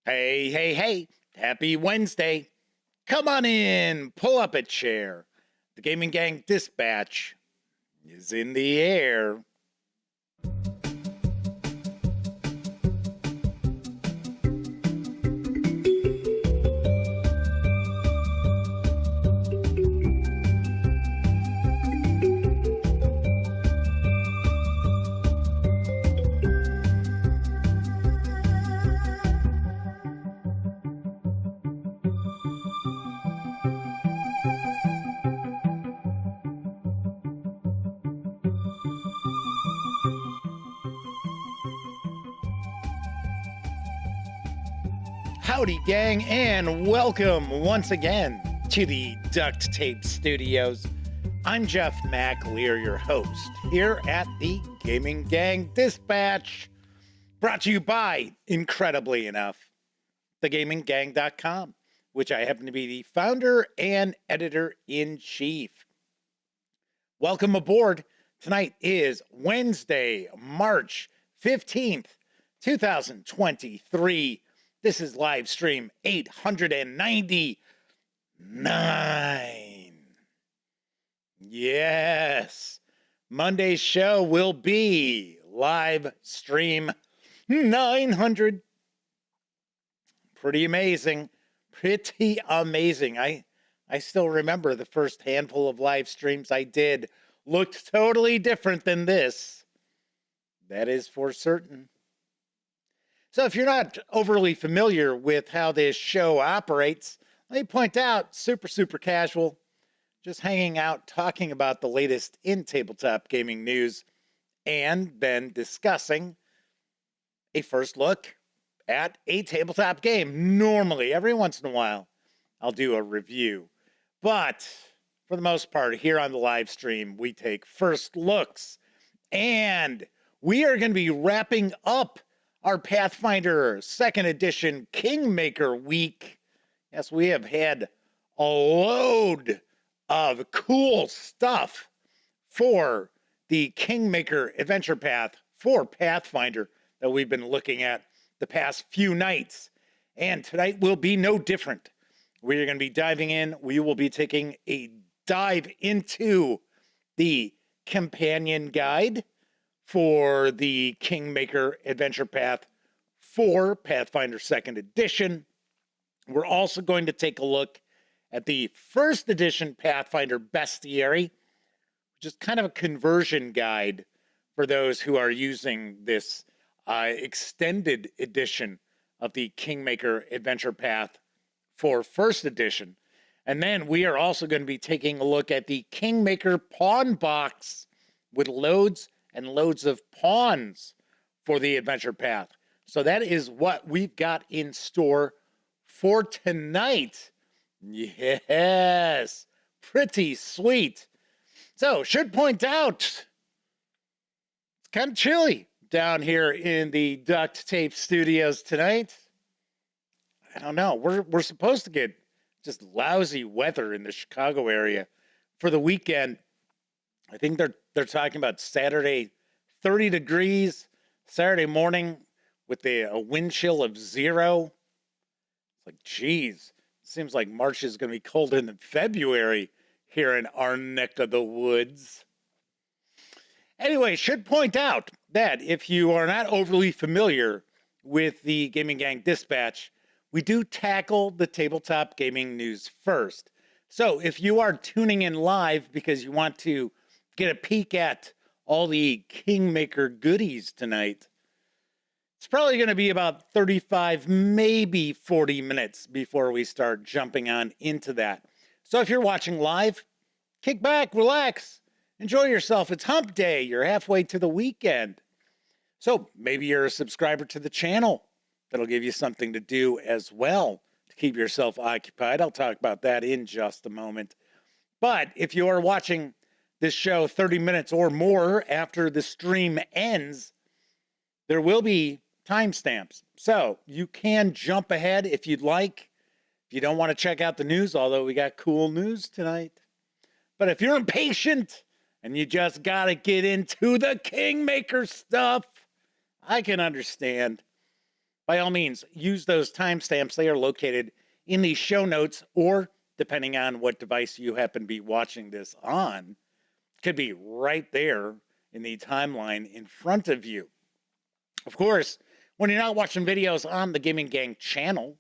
Hey, hey, hey, happy Wednesday. Come on in, pull up a chair. The Gaming Gang Dispatch is in the air. Howdy, gang, and welcome once again to the Duct Tape Studios. I'm Jeff McAleer, your host, here at the Gaming Gang Dispatch, brought to you by, incredibly enough, thegaminggang.com, which I happen to be the founder and editor-in-chief. Welcome aboard. Tonight is Wednesday, March 15th, 2023. This is live stream 899. Yes. Monday's show will be live stream 900. Pretty amazing. Pretty amazing. I still remember the first handful of live streams I did looked totally different than this. That is for certain. So if you're not overly familiar with how this show operates, let me point out, super casual, just hanging out, talking about the latest in tabletop gaming news, and then discussing a first look at a tabletop game. Normally, every once in a while, I'll do a review. But for the most part, here on the live stream, we take first looks. And we are going to be wrapping up our Pathfinder 2nd edition Kingmaker week. Yes, we have had a load of cool stuff for the Kingmaker adventure path for Pathfinder that we've been looking at the past few nights. And tonight will be no different. We're going to be diving in. We will be taking a dive into the companion guide for the Kingmaker Adventure Path for Pathfinder 2nd Edition. We're also going to take a look at the 1st edition Pathfinder Bestiary, which is kind of a conversion guide for those who are using this extended edition of the Kingmaker Adventure Path for 1st edition. And then we are also going to be taking a look at the Kingmaker Pawn Box with loads and loads of pawns for the adventure path. So that is what we've got in store for tonight. Yes, pretty sweet. So, should point out, it's kind of chilly down here in the Duct Tape Studios tonight. I don't know. We're supposed to get just lousy weather in the Chicago area for the weekend. I think they're talking about Saturday, 30 degrees, Saturday morning with a wind chill of 0. It's like, geez, seems like March is going to be colder than February here in our neck of the woods. Anyway, should point out that if you are not overly familiar with the Gaming Gang Dispatch, we do tackle the tabletop gaming news first. So if you are tuning in live because you want to get a peek at all the Kingmaker goodies tonight, it's probably going to be about 35, maybe 40 minutes before we start jumping on into that. So if you're watching live, kick back, relax, enjoy yourself. It's hump day. You're halfway to the weekend. So maybe you're a subscriber to the channel. That'll give you something to do as well to keep yourself occupied. I'll talk about that in just a moment. But if you are watching this show 30 minutes or more after the stream ends, there will be timestamps. So you can jump ahead if you'd like. If you don't want to check out the news, although we got cool news tonight. But if you're impatient and you just got to get into the Kingmaker stuff, I can understand. by all means, use those timestamps. They are located in the show notes, or depending on what device you happen to be watching this on, could be right there in the timeline in front of you. Of course, when you're not watching videos on the Gaming Gang channel,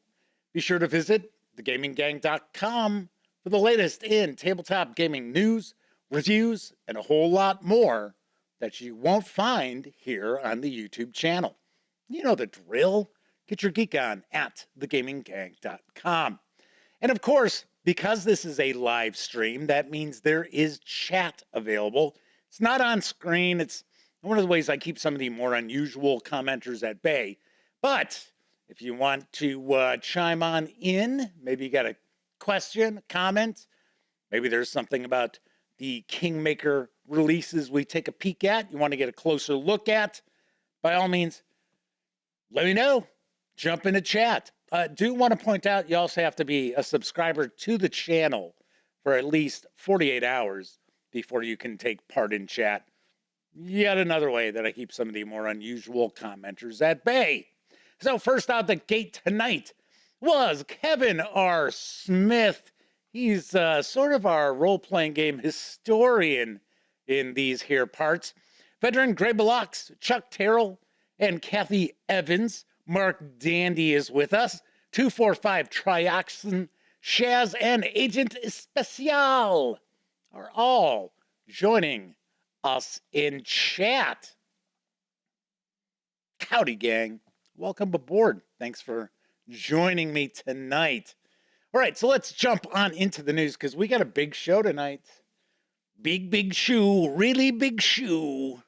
be sure to visit thegaminggang.com for the latest in tabletop gaming news, reviews, and a whole lot more that you won't find here on the YouTube channel. You know the drill. Get your geek on at thegaminggang.com. And of course, because this is a live stream, that means there is chat available. It's not on screen. It's one of the ways I keep some of the more unusual commenters at bay. But if you want to chime on in, maybe you got a question, comment, maybe there's something about the Kingmaker releases we take a peek at, you want to get a closer look at, by all means, let me know. Jump into chat. Do want to point out you also have to be a subscriber to the channel for at least 48 hours before you can take part in chat. Yet another way that I keep some of the more unusual commenters at bay. So first out the gate tonight was Kevin R. Smith. He's sort of our role-playing game historian in these here parts. Veteran Gray Blocks, Chuck Terrell, and Kathy Evans. Mark Dandy is with us. 245 Trioxin, Shaz, and Agent Especial are all joining us in chat. Howdy, gang. Welcome aboard. Thanks for joining me tonight. All right, so let's jump on into the news because we got a big show tonight. Big shoe, really big shoe.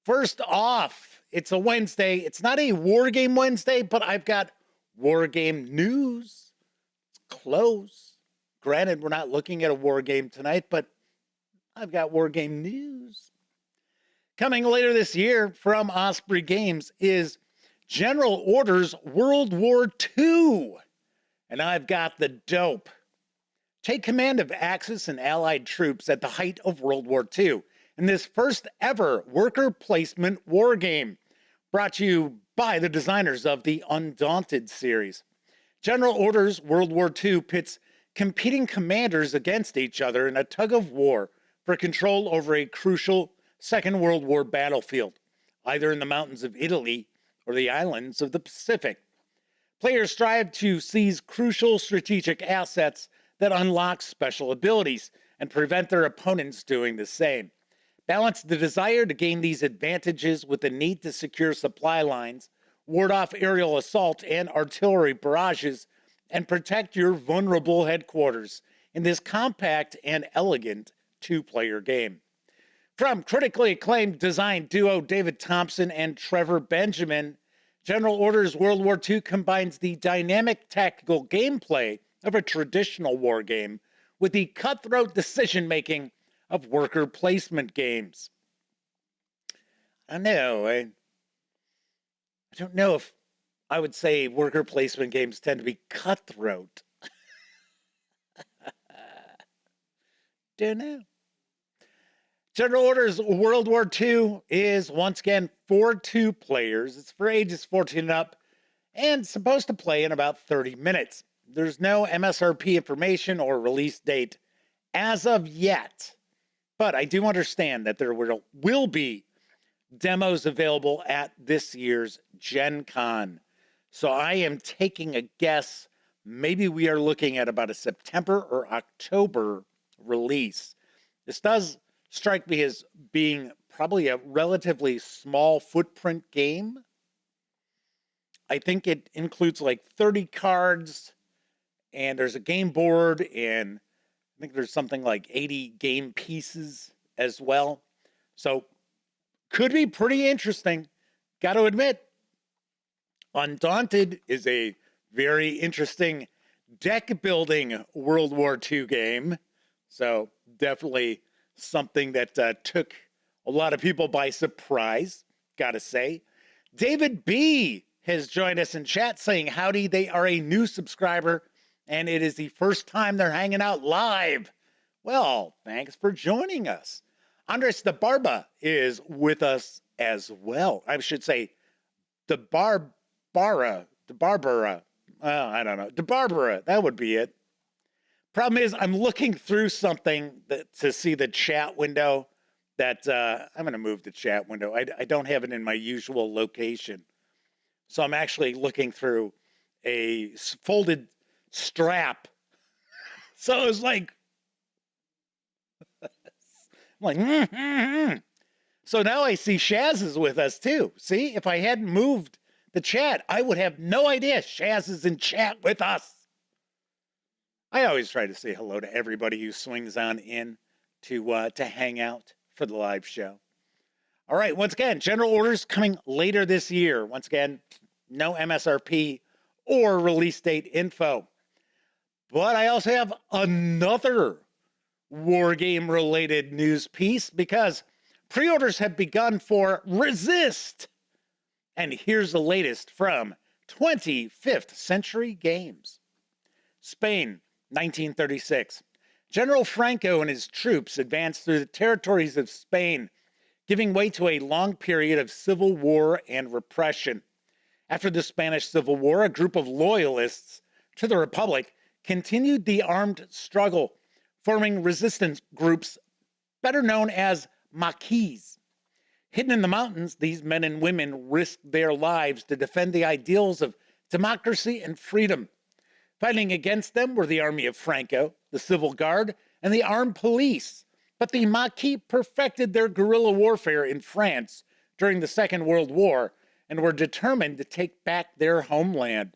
First off, it's a Wednesday. It's not a War Game Wednesday, but I've got War Game news. It's close. Granted, we're not looking at a War Game tonight, but I've got War Game news. Coming later this year from Osprey Games is General Orders World War II. And I've got the dope. Take command of Axis and Allied troops at the height of World War II in this first ever worker placement war game, brought to you by the designers of the Undaunted series. General Orders World War II pits competing commanders against each other in a tug of war for control over a crucial Second World War battlefield, either in the mountains of Italy or the islands of the Pacific. Players strive to seize crucial strategic assets that unlock special abilities and prevent their opponents doing the same. Balance the desire to gain these advantages with the need to secure supply lines, ward off aerial assault and artillery barrages, and protect your vulnerable headquarters in this compact and elegant two-player game. From critically acclaimed design duo David Thompson and Trevor Benjamin, General Orders World War II combines the dynamic tactical gameplay of a traditional war game with the cutthroat decision-making of worker placement games. I know, I don't know if I would say worker placement games tend to be cutthroat. Don't know. General Orders World War II is once again for 2 players. It's for ages 14 and up and supposed to play in about 30 minutes. There's no MSRP information or release date as of yet, but I do understand that there will be demos available at this year's Gen Con. So I am taking a guess. Maybe we are looking at about a September or October release. This does strike me as being probably a relatively small footprint game. I think it includes like 30 cards, and there's a game board, and I think there's something like 80 game pieces as well. So could be pretty interesting. Got to admit, Undaunted is a very interesting deck building World War II game. So definitely something that took a lot of people by surprise, gotta say. David B has joined us in chat saying howdy. They are a new subscriber, and it is the first time they're hanging out live. Well, thanks for joining us. Andres the Barba is with us as well. I should say, the DeBarbara. I don't know. DeBarbara, that would be it. Problem is, I'm looking through something to see the chat window that I'm going to move the chat window. I don't have it in my usual location. So I'm actually looking through a folded strap. So it was like, So now I see Shaz is with us too. See, if I hadn't moved the chat, I would have no idea Shaz is in chat with us. I always try to say hello to everybody who swings on in to hang out for the live show. All right, once again, general orders coming later this year. Once again, no MSRP or release date info. But I also have another war game related news piece because pre-orders have begun for Resist. And here's the latest from 25th Century Games. Spain, 1936. General Franco and his troops advanced through the territories of Spain, giving way to a long period of civil war and repression. After the Spanish Civil War, a group of loyalists to the Republic continued the armed struggle, forming resistance groups better known as Maquis. Hidden in the mountains, these men and women risked their lives to defend the ideals of democracy and freedom. Fighting against them were the army of Franco, the Civil Guard, and the armed police. But the Maquis perfected their guerrilla warfare in France during the Second World War and were determined to take back their homeland.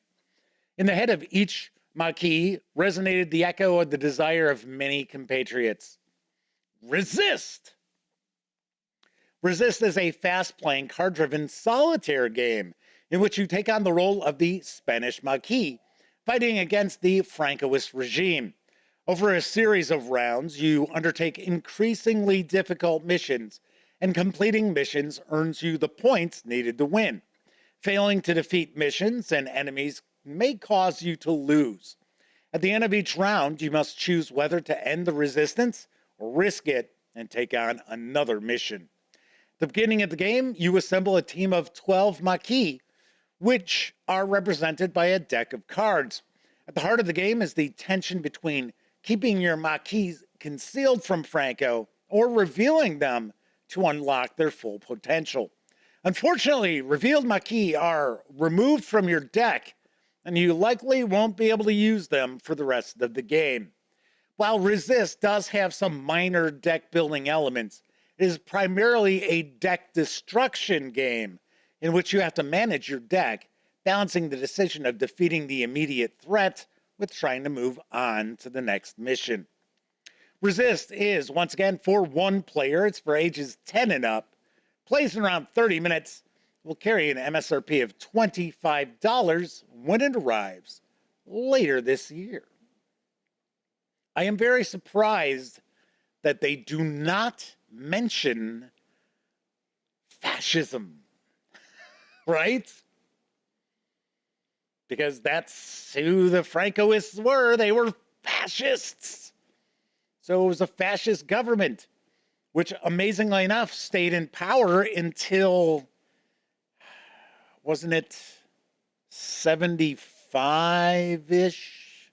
In the head of each Maquis resonated the echo of the desire of many compatriots. Resist! Resist is a fast-playing, card-driven solitaire game in which you take on the role of the Spanish Maquis, fighting against the Francoist regime. Over a series of rounds, you undertake increasingly difficult missions, and completing missions earns you the points needed to win. Failing to defeat missions and enemies may cause you to lose. At the end of each round, you must choose whether to end the resistance or risk it and take on another mission. At the beginning of the game, you assemble a team of 12 Maquis, which are represented by a deck of cards. At the heart of the game is the tension between keeping your Maquis concealed from Franco or revealing them to unlock their full potential. Unfortunately, revealed Maquis are removed from your deck, and you likely won't be able to use them for the rest of the game. While Resist does have some minor deck building elements, it is primarily a deck destruction game in which you have to manage your deck, balancing the decision of defeating the immediate threat with trying to move on to the next mission. Resist is, once again, for one player. It's for ages 10 and up. Plays in around 30 minutes. Will carry an MSRP of $25 when it arrives later this year. I am very surprised that they do not mention fascism, right? Because that's who the Francoists were. They were fascists. So it was a fascist government, which amazingly enough stayed in power until, wasn't it 75-ish?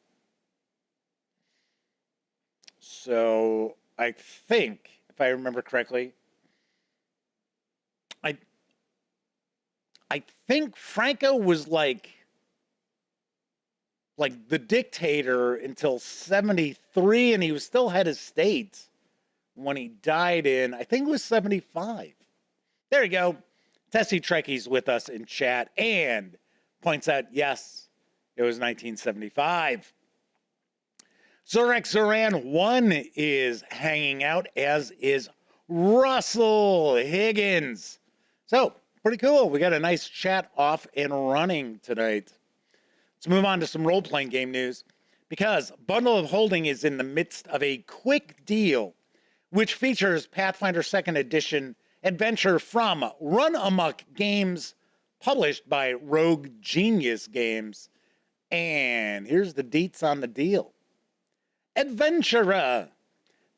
So I think, if I remember correctly, I think Franco was like the dictator until 73, and he was still head of state when he died in, I think it was 75. There you go. Tessie Trekkie's with us in chat and points out, yes, it was 1975. Zorak Zoran 1 is hanging out, as is Russell Higgins. So, pretty cool. We got a nice chat off and running tonight. Let's move on to some role-playing game news, because Bundle of Holding is in the midst of a quick deal, which features Pathfinder 2nd Edition adventure from Run Amok Games, published by Rogue Genius Games. And here's the deets on the deal. Adventura!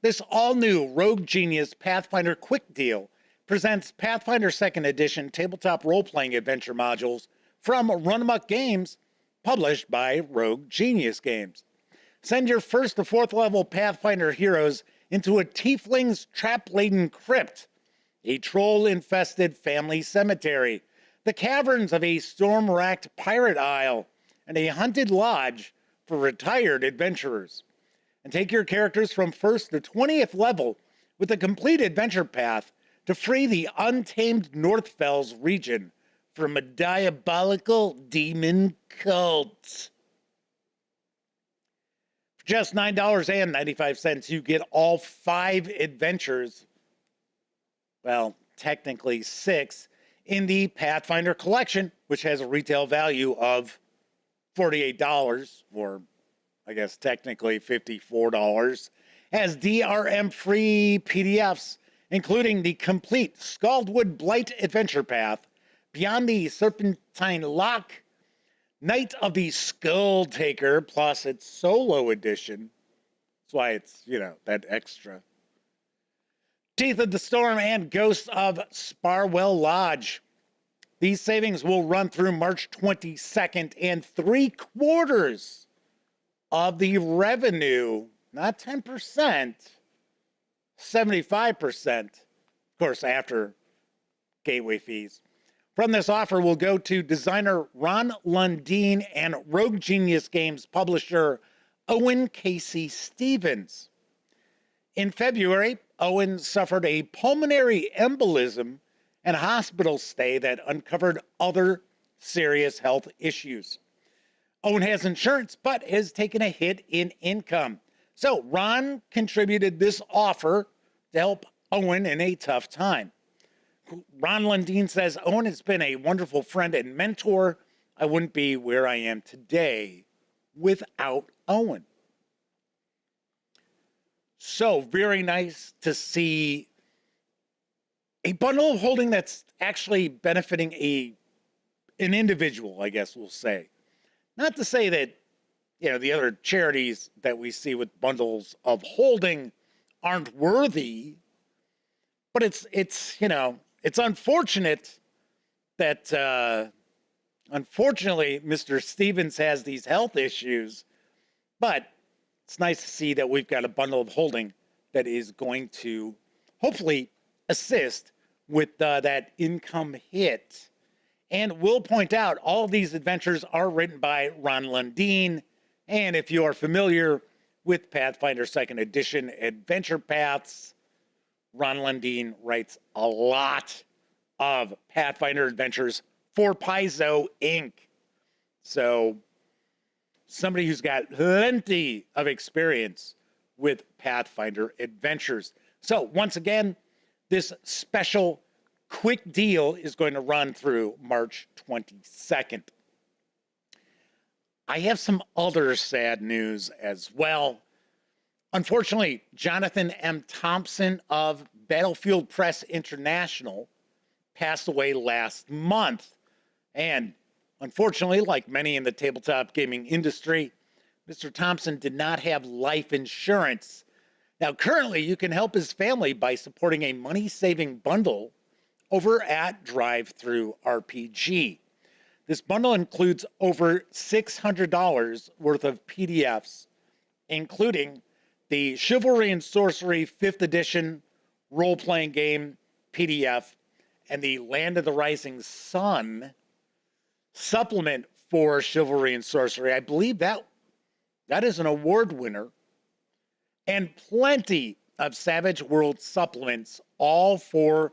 This all-new Rogue Genius Pathfinder quick deal presents Pathfinder 2nd Edition tabletop role-playing adventure modules from Amok Games, published by Rogue Genius Games. Send your 1st to 4th level Pathfinder heroes into a tiefling's trap-laden crypt, a troll-infested family cemetery, the caverns of a storm-racked pirate isle, and a haunted lodge for retired adventurers. And take your characters from 1st to 20th level with a complete adventure path to free the untamed Northfells region from a diabolical demon cult. For just $9.95, you get all 5 adventures, well, technically 6, in the Pathfinder collection, which has a retail value of $48, or I guess technically $54, has DRM-free PDFs, including the complete Scaldwood Blight Adventure Path, Beyond the Serpentine Lock, Night of the Skull Taker, plus its solo edition. That's why it's, that extra. Teeth of the Storm and Ghosts of Sparwell Lodge. These savings will run through March 22nd, and 3/4 of the revenue, not 10%, 75%, of course, after gateway fees, from this offer will go to designer Ron Lundeen and Rogue Genius Games publisher Owen Casey Stevens. In February, Owen suffered a pulmonary embolism and a hospital stay that uncovered other serious health issues. Owen has insurance, but has taken a hit in income. So Ron contributed this offer to help Owen in a tough time. Ron Lundeen says, Owen has been a wonderful friend and mentor. I wouldn't be where I am today without Owen. So very nice to see a bundle of holding that's actually benefiting an individual, I guess we'll say. Not to say that, the other charities that we see with bundles of holding aren't worthy, but it's unfortunate that, unfortunately, Mr. Stevens has these health issues, but it's nice to see that we've got a bundle of holding that is going to hopefully assist with that income hit. And we'll point out, all of these adventures are written by Ron Lundeen. And if you are familiar with Pathfinder 2nd Edition Adventure Paths, Ron Lundeen writes a lot of Pathfinder adventures for Paizo Inc. So somebody who's got plenty of experience with Pathfinder adventures. So once again, this special quick deal is going to run through March 22nd. I have some other sad news as well. Unfortunately, Jonathan M. Thompson of Battlefield Press International passed away last month. And unfortunately, like many in the tabletop gaming industry, Mr. Thompson did not have life insurance. Now, currently, you can help his family by supporting a money-saving bundle over at Drive-Thru RPG. This bundle includes over $600 worth of PDFs, including the Chivalry and Sorcery 5th Edition role-playing game PDF and the Land of the Rising Sun supplement for Chivalry and Sorcery. I believe that is an award winner. And plenty of Savage World supplements, all for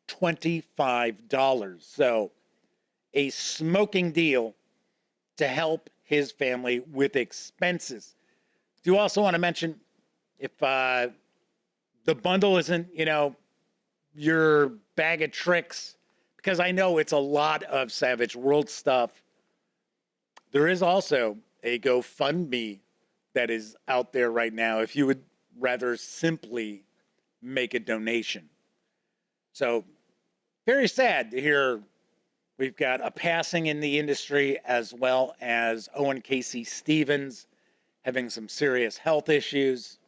$25. So a smoking deal to help his family with expenses. Do you also want to mention, if the bundle isn't, your bag of tricks, because I know it's a lot of Savage World stuff, there is also a GoFundMe that is out there right now if you would rather simply make a donation. So very sad to hear we've got a passing in the industry, as well as Owen Casey Stevens having some serious health issues.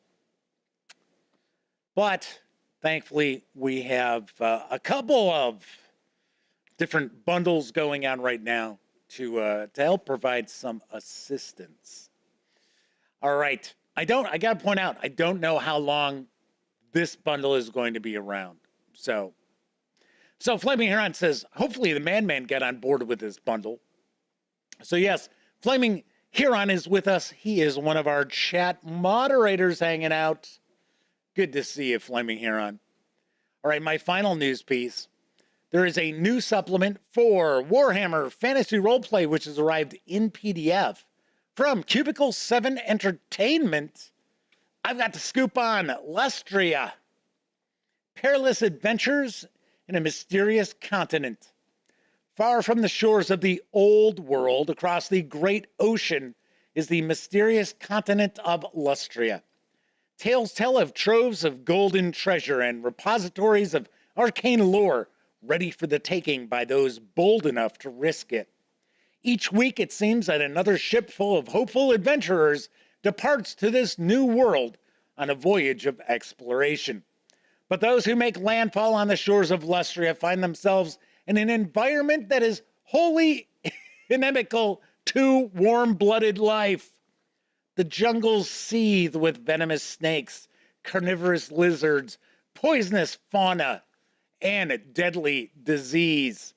But thankfully, we have a couple of different bundles going on right now to help provide some assistance. All right. I got to point out, I don't know how long this bundle is going to be around. So Flaming Heron says, hopefully the Madman get on board with this bundle. So yes, Flaming Heron is with us. He is one of our chat moderators hanging out. Good to see you, Flaming Heron. All right, my final news piece. There is a new supplement for Warhammer Fantasy Roleplay, which has arrived in PDF from Cubicle 7 Entertainment. I've got the scoop on Lustria. Perilous adventures in a mysterious continent. Far from the shores of the old world, across the great ocean, is the mysterious continent of Lustria. Tales tell of troves of golden treasure and repositories of arcane lore ready for the taking by those bold enough to risk it. Each week it seems that another ship full of hopeful adventurers departs to this new world on a voyage of exploration. But those who make landfall on the shores of Lustria find themselves in an environment that is wholly inimical to warm-blooded life. The jungles seethe with venomous snakes, carnivorous lizards, poisonous fauna, and deadly disease.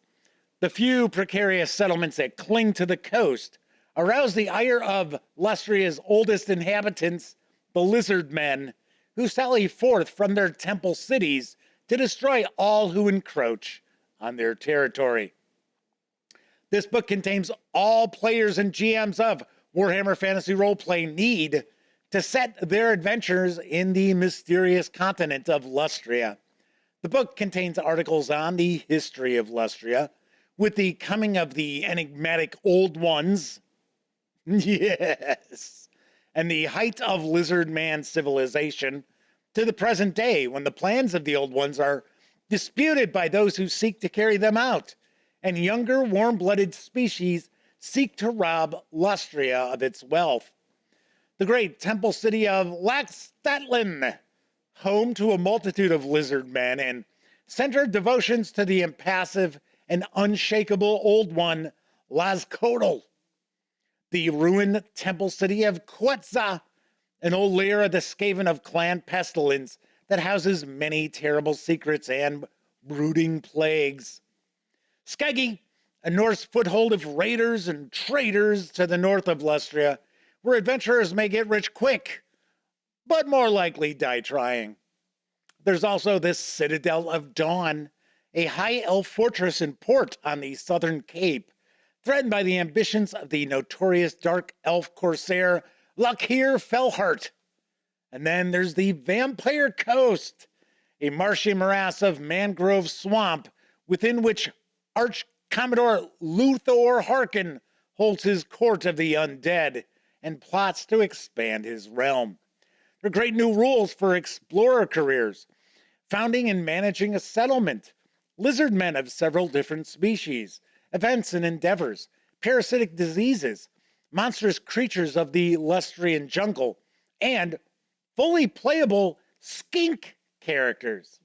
The few precarious settlements that cling to the coast arouse the ire of Lustria's oldest inhabitants, the lizard men, who sally forth from their temple cities to destroy all who encroach on their territory. This book contains all players and GMs of Warhammer Fantasy Roleplay need to set their adventures in the mysterious continent of Lustria. The book contains articles on the history of Lustria, with the coming of the enigmatic Old Ones, yes, and the height of Lizard Man civilization, to the present day when the plans of the Old Ones are disputed by those who seek to carry them out, and younger warm-blooded species seek to rob Lustria of its wealth. The great temple city of Laxstatlan, home to a multitude of lizard men and center of devotions to the impassive and unshakable Old One, Lazkotl. The ruined temple city of Quetzal, an old lair of the Skaven of Clan Pestilence that houses many terrible secrets and brooding plagues. Skeggi, a Norse foothold of raiders and traders to the north of Lustria, where adventurers may get rich quick, but more likely die trying. There's also this Citadel of Dawn, a high elf fortress and port on the southern cape, threatened by the ambitions of the notorious dark elf corsair Lakir Felhart. And then there's the Vampire Coast, a marshy morass of mangrove swamp within which Arch-Commodore Luthor Harkin holds his court of the undead and plots to expand his realm. There are great new rules for explorer careers, founding and managing a settlement, lizard men of several different species, events and endeavors, parasitic diseases, monstrous creatures of the Lustrian jungle, and fully playable skink characters.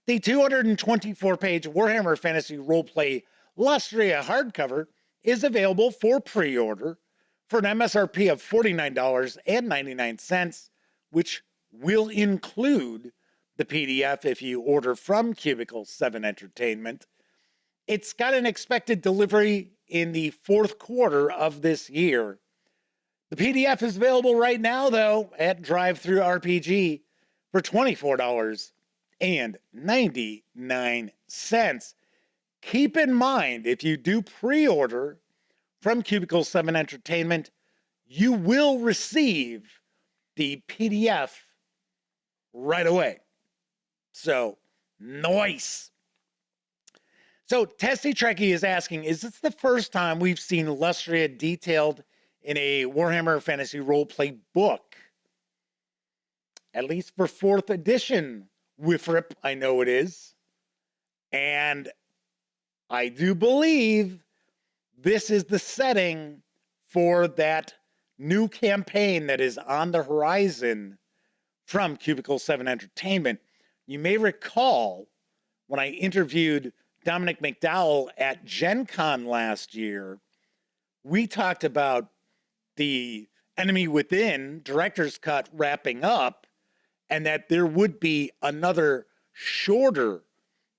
The 224-page Warhammer Fantasy Roleplay Lustria hardcover is available for pre-order for an MSRP of $49.99, which will include the PDF if you order from Cubicle 7 Entertainment. It's got an expected delivery in the fourth quarter of this year. The PDF is available right now, though, at Drive-Thru RPG for $24.99. Keep in mind, if you do pre-order from Cubicle 7 Entertainment, you will receive the PDF right away. So, nice. So, Tessie Trekkie is asking, is this the first time we've seen Lustria detailed in a Warhammer Fantasy Roleplay book? At least for 4th edition, Wifrip, I know it is. And I do believe this is the setting for that new campaign that is on the horizon from Cubicle 7 Entertainment. You may recall when I interviewed Dominic McDowell at Gen Con last year, we talked about the Enemy Within director's cut wrapping up, and that there would be another shorter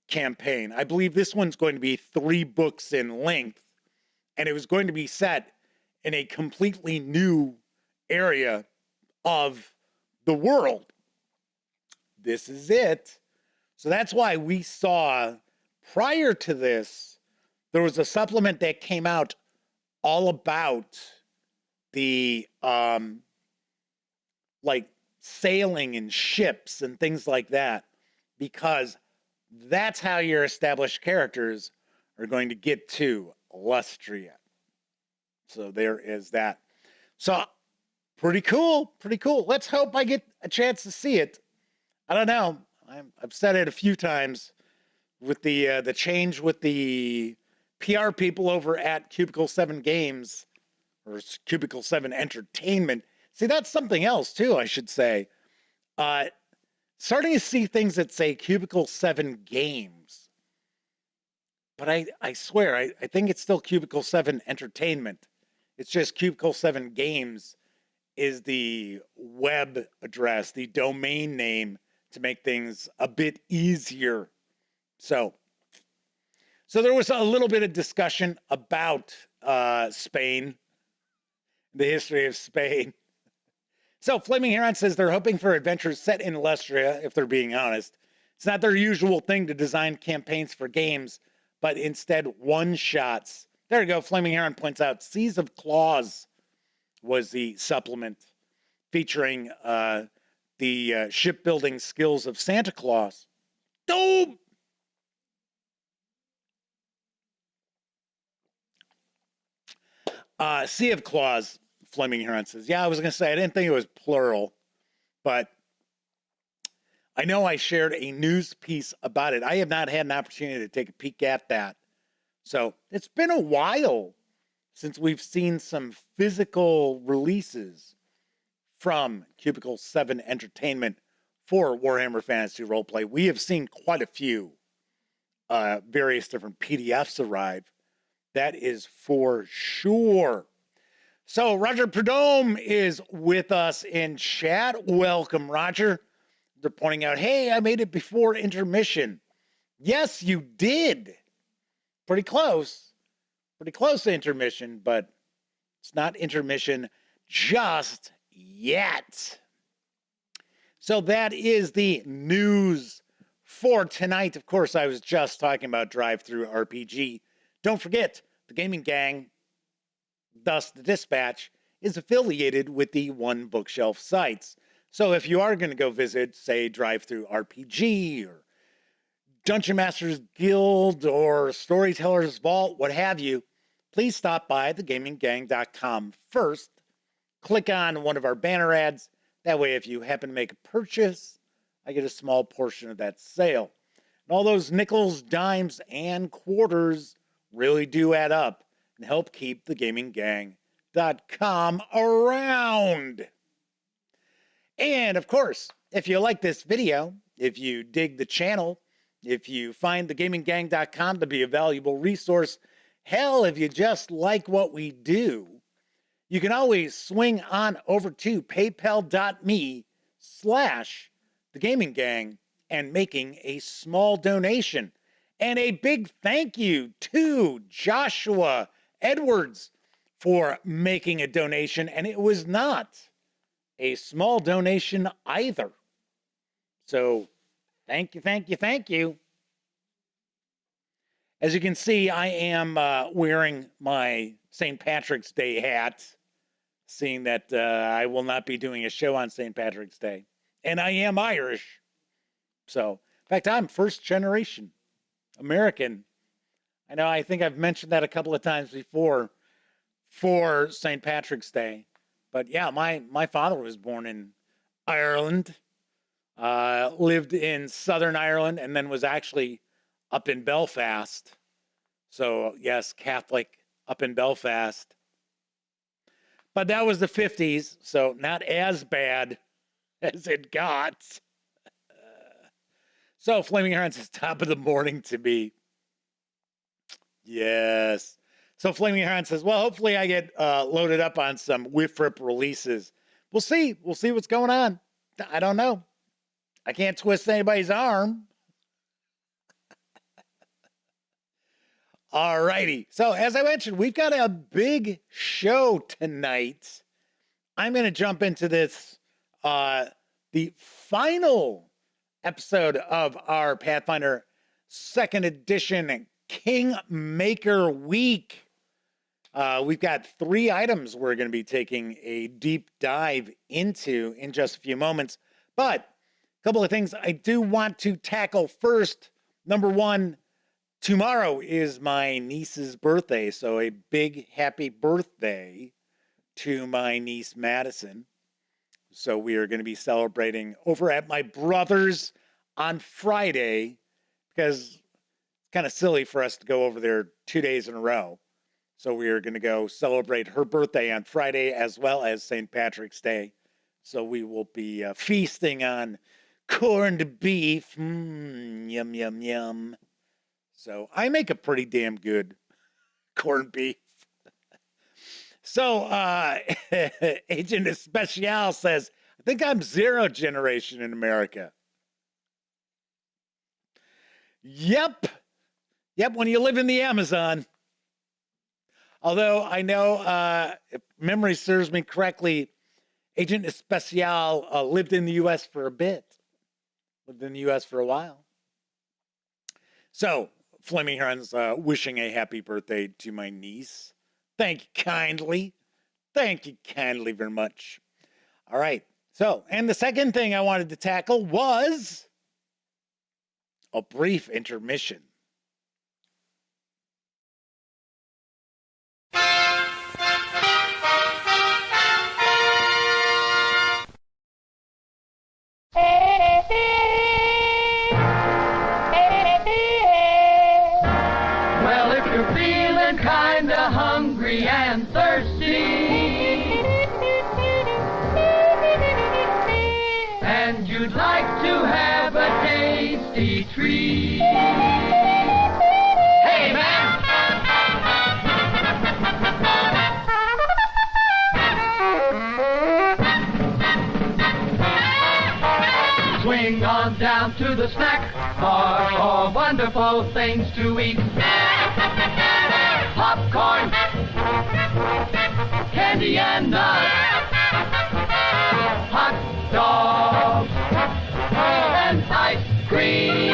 campaign. I believe this one's going to be 3 books in length, and it was going to be set in a completely new area of the world. This is it. So that's why we saw, prior to this, there was a supplement that came out all about the like sailing and ships and things like that, because that's how your established characters are going to get to Lustria. So there is that. So pretty cool, pretty cool. Let's hope I get a chance to see it. I don't know. I've said it a few times with the change with the PR people over at Cubicle 7 Games, or Cubicle 7 Entertainment. See, that's something else too, I should say. Starting to see things that say Cubicle 7 Games. But I swear, I think it's still Cubicle 7 Entertainment. It's just Cubicle 7 Games is the web address, the domain name, to make things a bit easier. So there was a little bit of discussion about Spain, the history of Spain. So Flaming Heron says they're hoping for adventures set in Lustria, if they're being honest. It's not their usual thing to design campaigns for games, but instead one-shots. There you go. Flaming Heron points out Seas of Claws was the supplement featuring the shipbuilding skills of Santa Claus. Dope! Sea of Claws, Flaming Heron says. Yeah, I was going to say, I didn't think it was plural, but I know I shared a news piece about it. I have not had an opportunity to take a peek at that. So it's been a while since we've seen some physical releases from Cubicle 7 Entertainment for Warhammer Fantasy Roleplay. We have seen quite a few various different PDFs arrive. That is for sure. So Roger Prudhomme is with us in chat. Welcome, Roger. They're pointing out, hey, I made it before intermission. Yes, you did. Pretty close. Pretty close to intermission, but it's not intermission just yet. So that is the news for tonight. Of course, I was just talking about Drive-Thru RPG. Don't forget, the Gaming Gang, thus the Dispatch, is affiliated with the One Bookshelf sites. So if you are going to go visit, say, Drive-Thru RPG or Dungeon Masters Guild or Storyteller's Vault, what have you, please stop by thegaminggang.com first. Click on one of our banner ads. That way, if you happen to make a purchase, I get a small portion of that sale. And all those nickels, dimes, and quarters really do add up and help keep thegaminggang.com around. And of course, if you like this video, if you dig the channel, if you find thegaminggang.com to be a valuable resource, hell, if you just like what we do, you can always swing on over to paypal.me/thegaminggang and making a small donation. And a big thank you to Joshua Edwards for making a donation. And it was not a small donation either. So thank you, thank you, thank you. As you can see, I am wearing my St. Patrick's Day hat, seeing that I will not be doing a show on St. Patrick's Day. And I am Irish. So, in fact, I'm first generation American. I know, I think I've mentioned that a couple of times before for St. Patrick's Day. But yeah, my father was born in Ireland, lived in Southern Ireland, and then was actually up in Belfast. So yes, Catholic up in Belfast. But that was the 50s, so not as bad as it got. So Flaming Heron says top of the morning to me. Yes. So Flaming Heron says, well, hopefully I get loaded up on some Whiff Rip releases. We'll see. We'll see what's going on. I don't know. I can't twist anybody's arm. All righty. So as I mentioned, we've got a big show tonight. I'm going to jump into this, the final episode of our Pathfinder 2nd edition Kingmaker Week. We've got 3 items we're going to be taking a deep dive into in just a few moments. But a couple of things I do want to tackle first. Number one, tomorrow is my niece's birthday. So a big happy birthday to my niece Madison. So we are going to be celebrating over at my brother's on Friday, because it's kind of silly for us to go over there 2 days in a row. So we are going to go celebrate her birthday on Friday as well as St. Patrick's Day. So we will be feasting on corned beef. Yum, yum, yum. So I make a pretty damn good corned beef. So Agent Especial says, I think I'm 0 generation in America. Yep. When you live in the Amazon. Although I know, if memory serves me correctly, Agent Especial lived in the U.S. for a bit. Lived in the U.S. for a while. So, Flaming Heron's wishing a happy birthday to my niece. Thank you kindly. Thank you kindly very much. All right. So, and the second thing I wanted to tackle was a brief intermission. Well, if you're feeling kinda hungry and thirsty, and you'd like to have a tasty treat, hey man! Swing on down to the snack bar for wonderful things to eat. Popcorn, candy and nuts, hot dogs, and ice cream.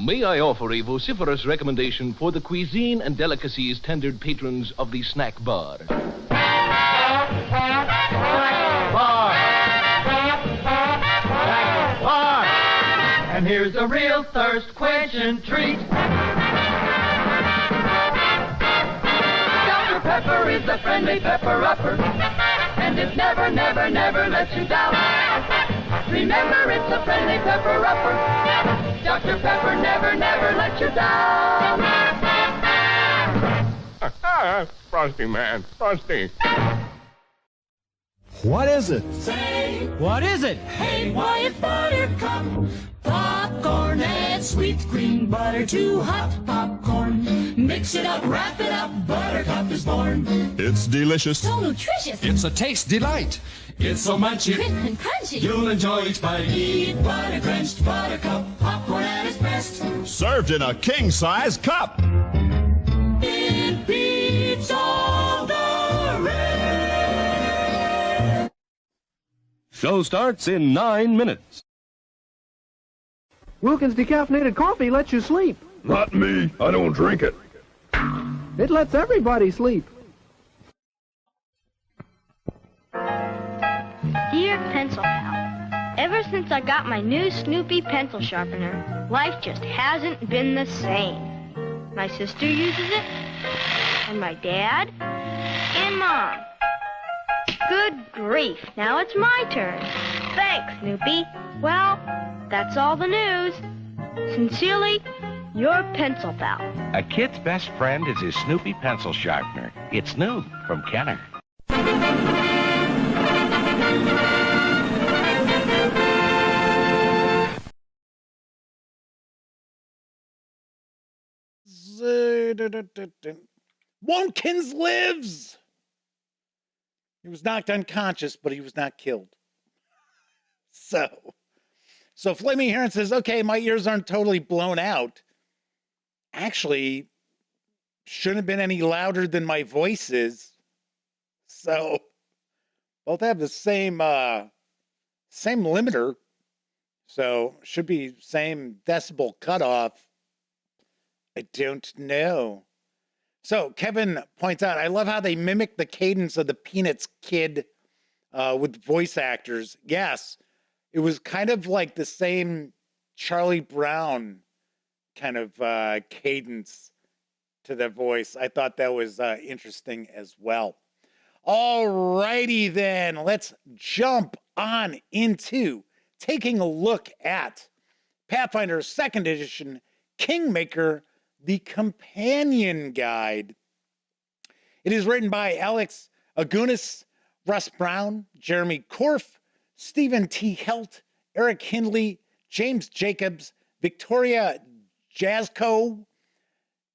May I offer a vociferous recommendation for the cuisine and delicacies tendered patrons of the snack bar? And here's a real thirst-quenching treat. Dr. Pepper is the friendly pepper-upper, and it never, never, never lets you down. Remember, it's a friendly pepper-upper. Dr. Pepper never, never lets you down. Frosty, man. Frosty. What is it? Say, What is it? hey, why it's Buttercup? Popcorn and sweet green butter, too hot popcorn. Mix it up, wrap it up, Buttercup is born. It's delicious. So nutritious. It's a taste delight. It's so munchy, Crisp and crunchy. you'll enjoy each bite. Eat butter-drenched Buttercup, popcorn at its best. Served in a king-size cup. It beats all the rest. Show starts in 9 minutes. Wilkins decaffeinated coffee lets you sleep. Not me. I don't drink it. It lets everybody sleep. Dear Pencil Pal, ever since I got my new Snoopy pencil sharpener, life just hasn't been the same. My sister uses it, and my dad, and Mom. Good grief, now it's my turn. Thanks, Snoopy. Well, that's all the news. Sincerely, your Pencil Pal. A kid's best friend is his Snoopy pencil sharpener. It's new from Kenner. Wonkins lives. He was knocked unconscious, but he was not killed. So Flaming Heron says, okay, my ears aren't totally blown out. Actually, shouldn't have been any louder than my voice is. So both have the same limiter. So should be same decibel cutoff. I don't know. So Kevin points out, I love how they mimic the cadence of the Peanuts kid with voice actors. Yes, it was kind of like the same Charlie Brown kind of cadence to the voice. I thought that was interesting as well. All righty then, let's jump on into taking a look at Pathfinder 2nd Edition Kingmaker, the Companion Guide. It is written by Alex Agunas, Russ Brown, Jeremy Korf, Stephen T. Helt, Eric Hindley, James Jacobs, Victoria Jasko,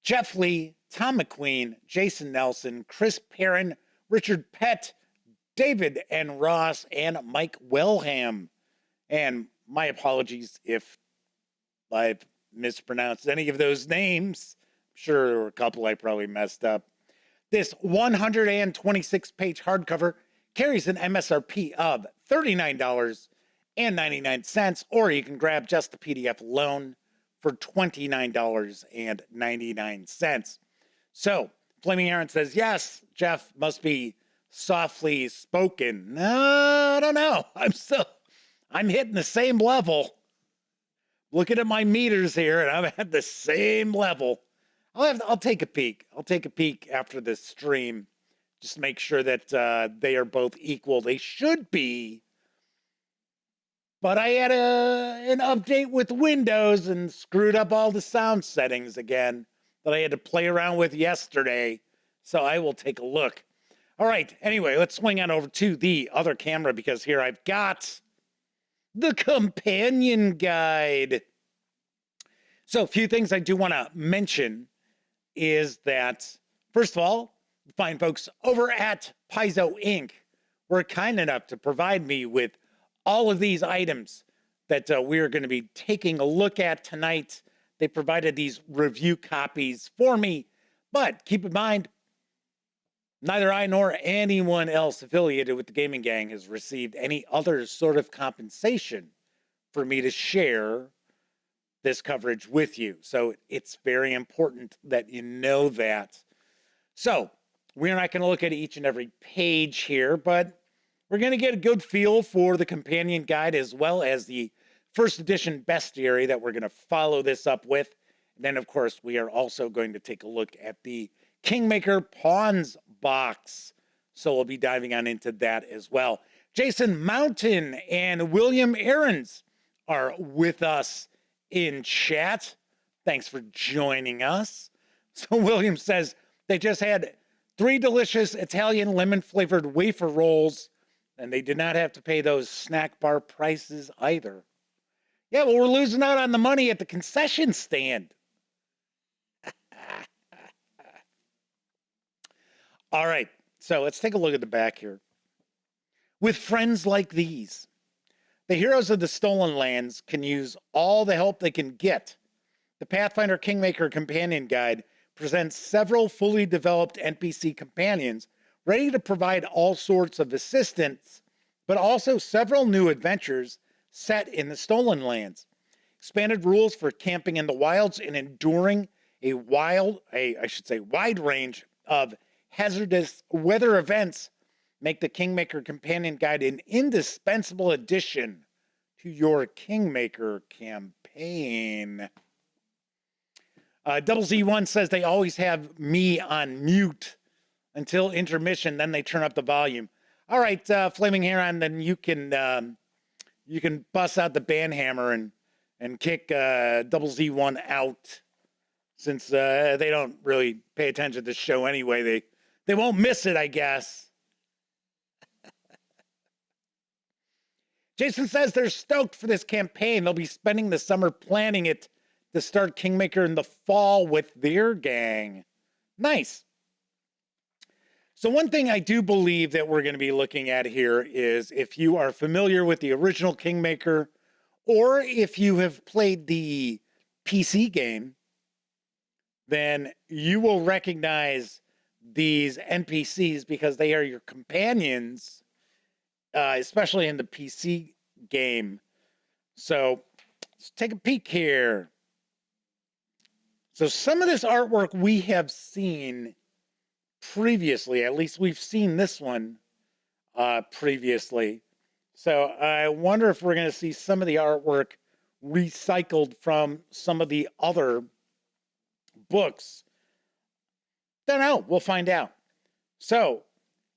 Jeff Lee, Tom McQueen, Jason Nelson, Chris Perrin, Richard Pett, David N. Ross, and Mike Wellham. And my apologies if I've mispronounced any of those names. I'm sure there were a couple I probably messed up. This 126-page hardcover carries an MSRP of $39.99, or you can grab just the PDF alone for $29.99. So, Flaming Aaron says, yes, Jeff must be softly spoken. No, I don't know. I'm hitting the same level. Looking at my meters here, and I'm at the same level. I'll take a peek. I'll take a peek after this stream. Just make sure that they are both equal. They should be. But I had an update with Windows and screwed up all the sound settings again that I had to play around with yesterday. So I will take a look. All right. Anyway, let's swing on over to the other camera because here I've got the Companion Guide. So a few things I do want to mention is that, first of all, the fine folks over at Paizo Inc. were kind enough to provide me with all of these items that we're going to be taking a look at tonight. They provided these review copies for me, but keep in mind, neither I nor anyone else affiliated with the Gaming Gang has received any other sort of compensation for me to share this coverage with you. So it's very important that you know that. So we're not going to look at each and every page here, but we're going to get a good feel for the Companion Guide as well as the first edition Bestiary that we're going to follow this up with. And then, of course, we are also going to take a look at the Kingmaker Pawn Box. So we'll be diving on into that as well. Jason Mountain and William Aarons are with us in chat. Thanks for joining us. So William says they just had 3 delicious Italian lemon-flavored wafer rolls, and they did not have to pay those snack bar prices either. Yeah, well, we're losing out on the money at the concession stand. All right, so let's take a look at the back here. With friends like these, the heroes of the Stolen Lands can use all the help they can get. The Pathfinder Kingmaker Companion Guide presents several fully developed NPC companions ready to provide all sorts of assistance, but also several new adventures set in the Stolen Lands. Expanded rules for camping in the wilds and enduring a wide range of hazardous weather events make the Kingmaker Companion Guide an indispensable addition to your Kingmaker campaign. Double Z1 says they always have me on mute until intermission, then they turn up the volume. All right, Flaming Heron, then you can bust out the band hammer and kick Double Z1 out, since they don't really pay attention to the show anyway. They won't miss it, I guess. Jason says they're stoked for this campaign. They'll be spending the summer planning it to start Kingmaker in the fall with their gang. Nice. So one thing I do believe that we're going to be looking at here is, if you are familiar with the original Kingmaker, or if you have played the PC game, then you will recognize these NPCs because they are your companions, especially in the PC game. So let's take a peek here. So some of this artwork we have seen previously. At least we've seen this one previously. So I wonder if we're going to see some of the artwork recycled from some of the other books. Don't know. We'll find out. So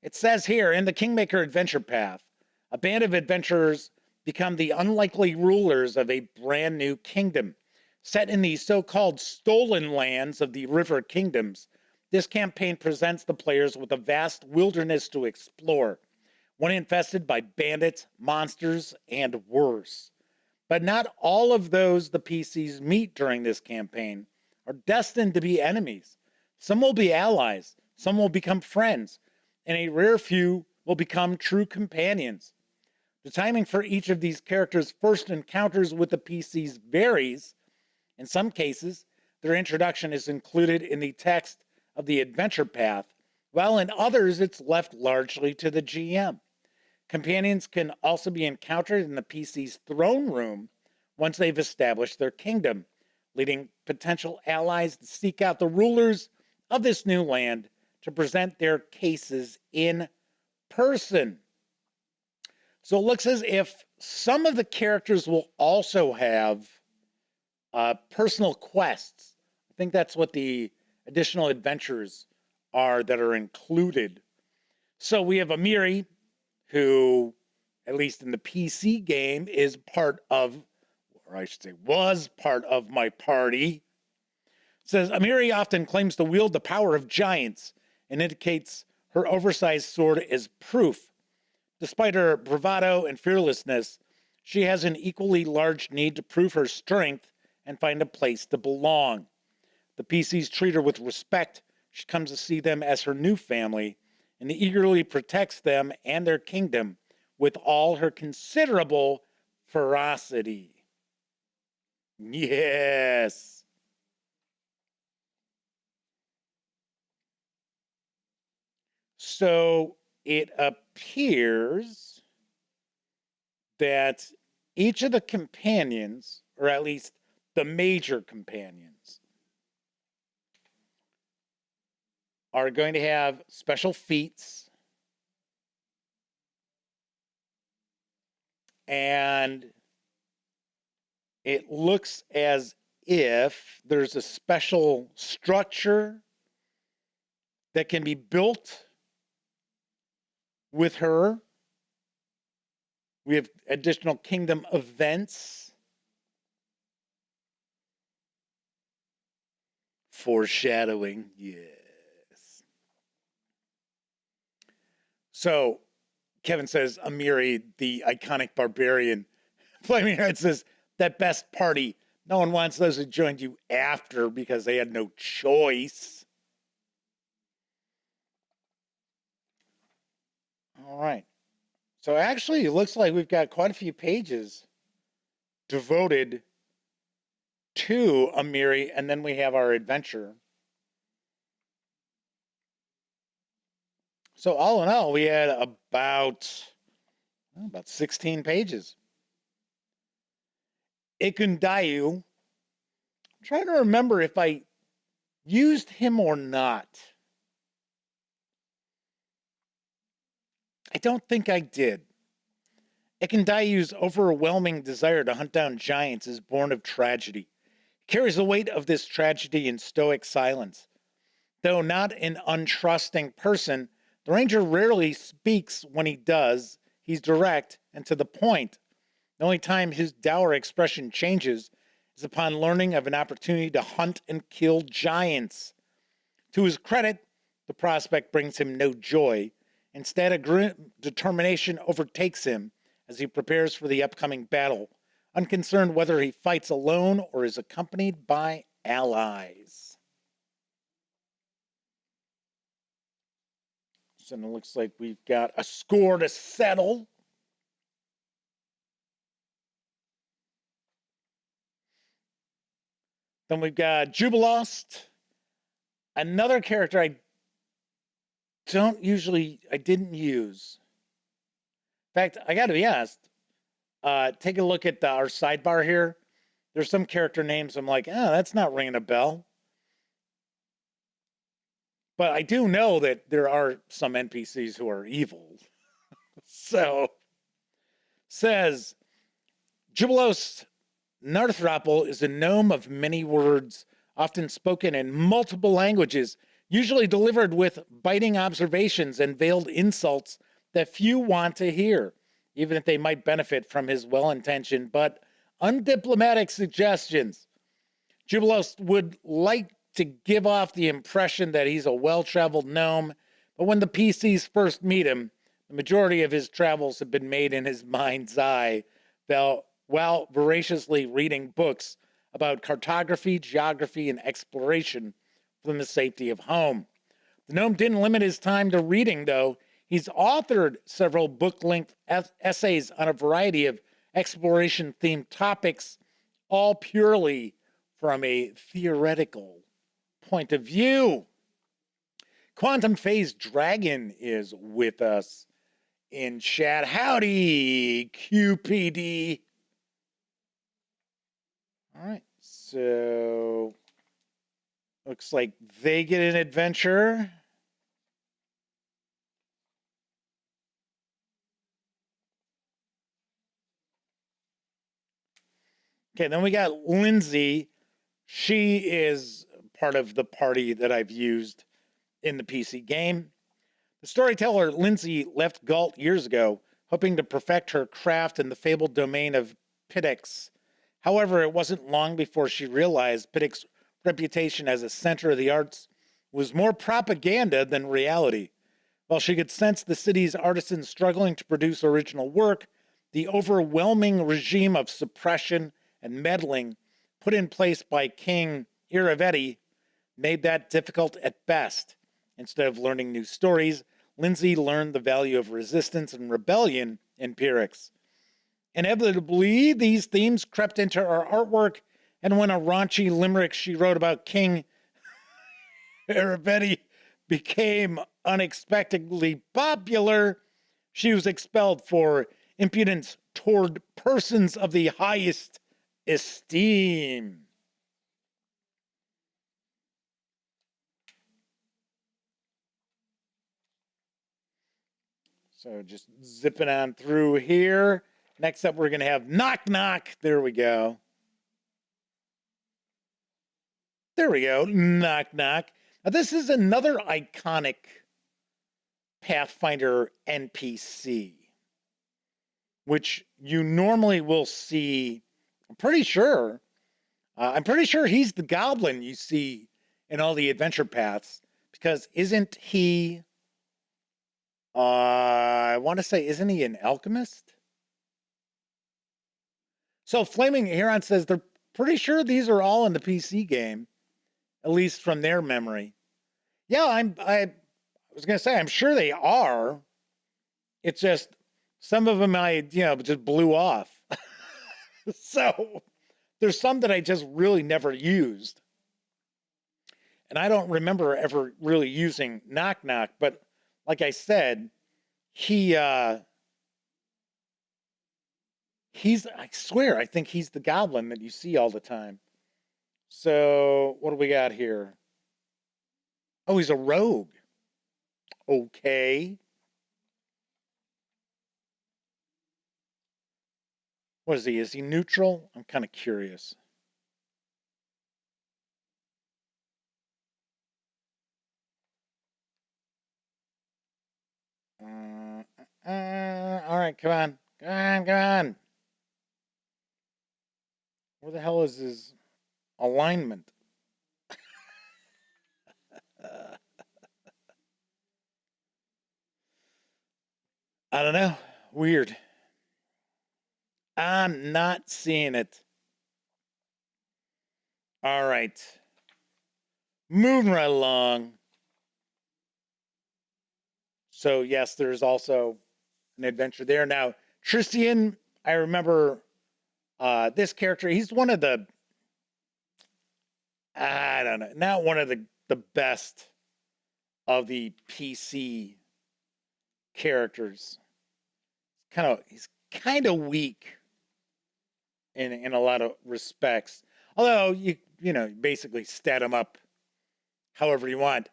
it says here, in the Kingmaker adventure path, a band of adventurers become the unlikely rulers of a brand new kingdom. Set in the so-called stolen lands of the River Kingdoms, this campaign presents the players with a vast wilderness to explore, one infested by bandits, monsters, and worse. But not all of those the PCs meet during this campaign are destined to be enemies. Some will be allies, some will become friends, and a rare few will become true companions. The timing for each of these characters' first encounters with the PCs varies. In some cases, their introduction is included in the text of the adventure path, while in others it's left largely to the GM. Companions can also be encountered in the PC's throne room once they've established their kingdom, leading potential allies to seek out the rulers of this new land to present their cases in person. So it looks as if some of the characters will also have personal quests. I think that's what the additional adventures are that are included. So we have Amiri, who, at least in the PC game, is part of, or I should say was part of my party. It says, Amiri often claims to wield the power of giants and indicates her oversized sword is proof. Despite her bravado and fearlessness, she has an equally large need to prove her strength and find a place to belong. The PCs treat her with respect. She comes to see them as her new family and eagerly protects them and their kingdom with all her considerable ferocity. Yes. So it appears that each of the companions, or at least the major companions, are going to have special feats, and it looks as if there's a special structure that can be built with her. We have additional kingdom events. Foreshadowing, yes. So, Kevin says, Amiri, the iconic barbarian. Flaming Red says, that best party. No one wants those who joined you after because they had no choice. All right. So actually, it looks like we've got quite a few pages devoted to Amiri, and then we have our adventure. So all in all, we had about 16 pages. Ikundayu, I'm trying to remember if I used him or not. I don't think I did. Ikundayu's overwhelming desire to hunt down giants is born of tragedy. He carries the weight of this tragedy in stoic silence. Though not an untrusting person, the ranger rarely speaks. When he does, he's direct and to the point. The only time his dour expression changes is upon learning of an opportunity to hunt and kill giants. To his credit, the prospect brings him no joy. Instead, a grim determination overtakes him as he prepares for the upcoming battle, unconcerned whether he fights alone or is accompanied by allies. So it looks like we've got a score to settle. Then we've got Jubilost, another character I didn't use. In fact, I got to be honest, take a look at our sidebar here. There's some character names I'm like, that's not ringing a bell. But I do know that there are some NPCs who are evil. So, says, Jubilos Narthropple is a gnome of many words, often spoken in multiple languages, usually delivered with biting observations and veiled insults that few want to hear, even if they might benefit from his well-intentioned but undiplomatic suggestions. Jubilos would like to give off the impression that he's a well-traveled gnome, but when the PCs first meet him, the majority of his travels have been made in his mind's eye, while voraciously reading books about cartography, geography, and exploration from the safety of home. The gnome didn't limit his time to reading, though. He's authored several book-length essays on a variety of exploration-themed topics, all purely from a theoretical point of view. Quantum Phase Dragon is with us in chat. Howdy, QPD. All right, so looks like they get an adventure. Okay, then we got Lindsay. She is part of the party that I've used in the PC game. The storyteller Lindsay left Galt years ago, hoping to perfect her craft in the fabled domain of Pictics. However, it wasn't long before she realized Pictics' reputation as a center of the arts was more propaganda than reality. While she could sense the city's artisans struggling to produce original work, the overwhelming regime of suppression and meddling put in place by King Iravetti made that difficult at best. Instead of learning new stories, Lindsay learned the value of resistance and rebellion in Pyrrhix. Inevitably, these themes crept into her artwork, and when a raunchy limerick she wrote about King Iravetti became unexpectedly popular, she was expelled for impudence toward persons of the highest esteem. So just zipping on through here. Next up, we're going to have Knock Knock. There we go. There we go. Knock Knock. Now, this is another iconic Pathfinder NPC, which you normally will see. I'm pretty sure he's the goblin you see in all the adventure paths, because isn't he, I want to say, isn't he an alchemist? So Flaming Heron says they're pretty sure these are all in the PC game, at least from their memory. Yeah, I was going to say, I'm sure they are. It's just some of them just blew off. So there's some that I just really never used. And I don't remember ever really using Knock Knock, but like I said, he's, I swear, I think he's the goblin that you see all the time. So what do we got here? Oh, he's a rogue. Okay. What is he? Is he neutral? I'm kind of curious. All right, come on. Come on. Where the hell is his alignment? I don't know. Weird. I'm not seeing it. All right. Moving right along. So, yes, there's also an adventure there. Now, Tristian, I remember this character. He's one of the, I don't know, not one of the best of the PC characters. He's kind of weak in a lot of respects. Although you know basically stat him up however you want.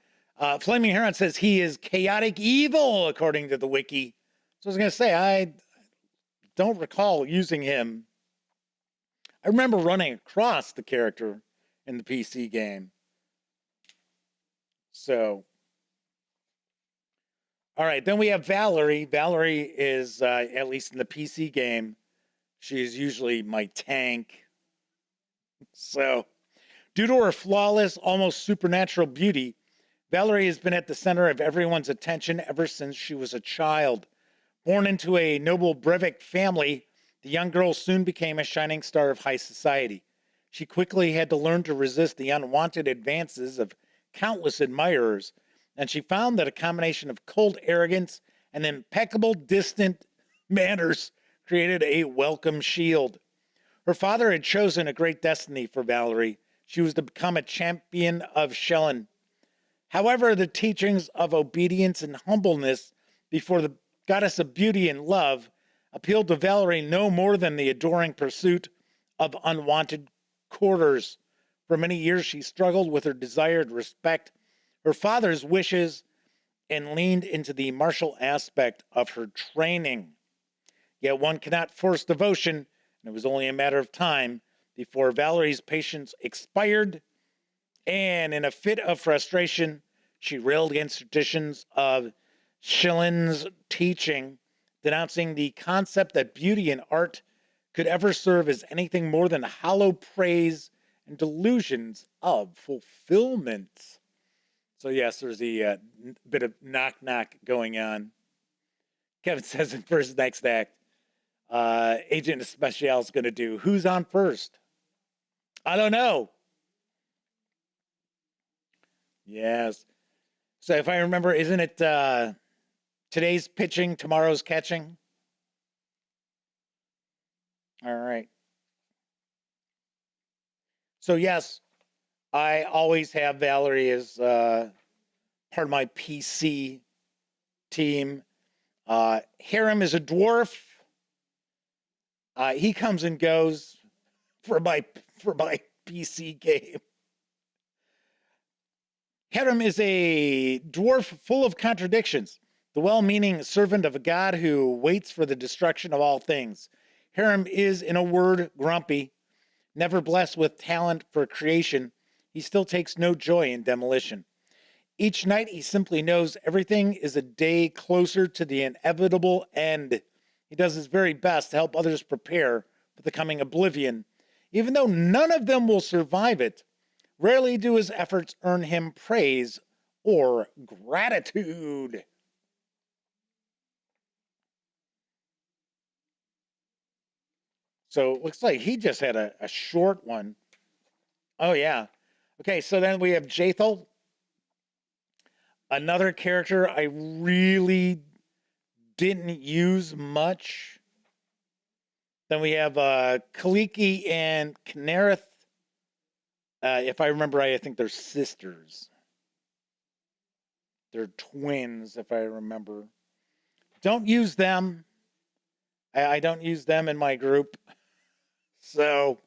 Flaming Heron says he is chaotic evil according to the wiki. So I was gonna say I don't recall using him. I remember running across the character in the PC game. So, all right, then we have Valerie. Valerie is, at least in the PC game, she is usually my tank. So, due to her flawless, almost supernatural beauty, Valerie has been at the center of everyone's attention ever since she was a child. Born into a noble Breivik family, the young girl soon became a shining star of high society. She quickly had to learn to resist the unwanted advances of countless admirers, and she found that a combination of cold arrogance and impeccable distant manners created a welcome shield. Her father had chosen a great destiny for Valerie. She was to become a champion of Shellen. However, the teachings of obedience and humbleness before the goddess of beauty and love appealed to Valerie no more than the adoring pursuit of unwanted quarters. For many years, she struggled with her desired respect, her father's wishes, and leaned into the martial aspect of her training. Yet one cannot force devotion, and it was only a matter of time before Valerie's patience expired, and in a fit of frustration, she railed against traditions of Schillen's teaching, denouncing the concept that beauty and art could ever serve as anything more than hollow praise and delusions of fulfillment. So yes, there's a bit of knock-knock going on. Kevin says in first next act, Agent Especial is going to do who's on first? I don't know. Yes. So if I remember, isn't it today's pitching, tomorrow's catching? All right. So yes, I always have Valerie as part of my PC team. Harem is a dwarf. He comes and goes for my PC game. Harem is a dwarf full of contradictions, the well-meaning servant of a god who waits for the destruction of all things. Harem is, in a word, grumpy. Never blessed with talent for creation, he still takes no joy in demolition. Each night he simply knows everything is a day closer to the inevitable end. He does his very best to help others prepare for the coming oblivion, even though none of them will survive it. Rarely do his efforts earn him praise or gratitude. So it looks like he just had a short one. Oh, yeah. Okay, so then we have Jathal. Another character I really didn't use much. Then we have Kaliki and Knerith. If I remember right, I think they're sisters. They're twins, if I remember. Don't use them. I don't use them in my group. So,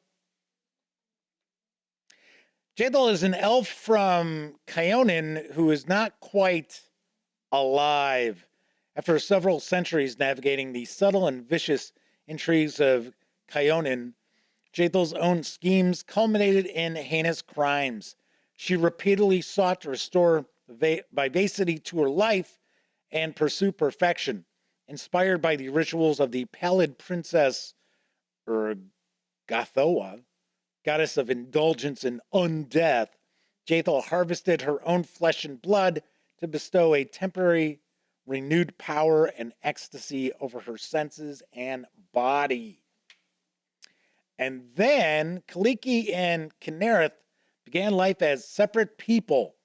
Jathal is an elf from Kyonin who is not quite alive. After several centuries navigating the subtle and vicious intrigues of Kyonin, Jathal's own schemes culminated in heinous crimes. She repeatedly sought to restore vivacity to her life and pursue perfection. Inspired by the rituals of the pallid princess Gathoa, goddess of indulgence and undeath, Jathal harvested her own flesh and blood to bestow a temporary renewed power and ecstasy over her senses and body. And then Kaliki and Kinnereth began life as separate people,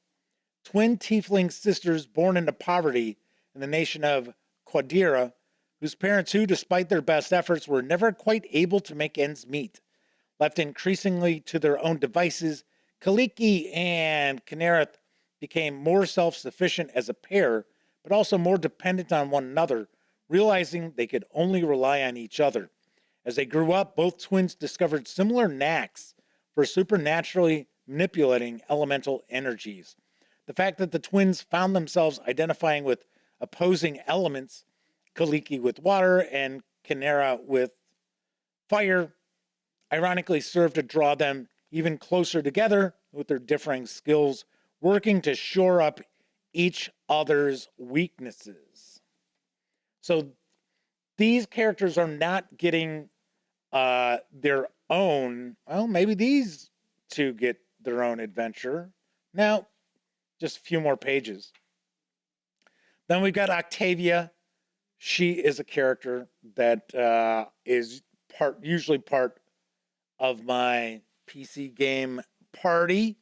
twin tiefling sisters born into poverty in the nation of Quadira, whose parents, who, despite their best efforts, were never quite able to make ends meet. Left increasingly to their own devices, Kaliki and Kinnereth became more self-sufficient as a pair, but also more dependent on one another, realizing they could only rely on each other. As they grew up, both twins discovered similar knacks for supernaturally manipulating elemental energies. The fact that the twins found themselves identifying with opposing elements, Kaliki with water and Kinera with fire, ironically served to draw them even closer together with their differing skills, working to shore up each other's weaknesses. So these characters are not getting their own, well, maybe these two get their own adventure. Now, just a few more pages. Then we've got Octavia. She is a character that is usually part of my PC game party.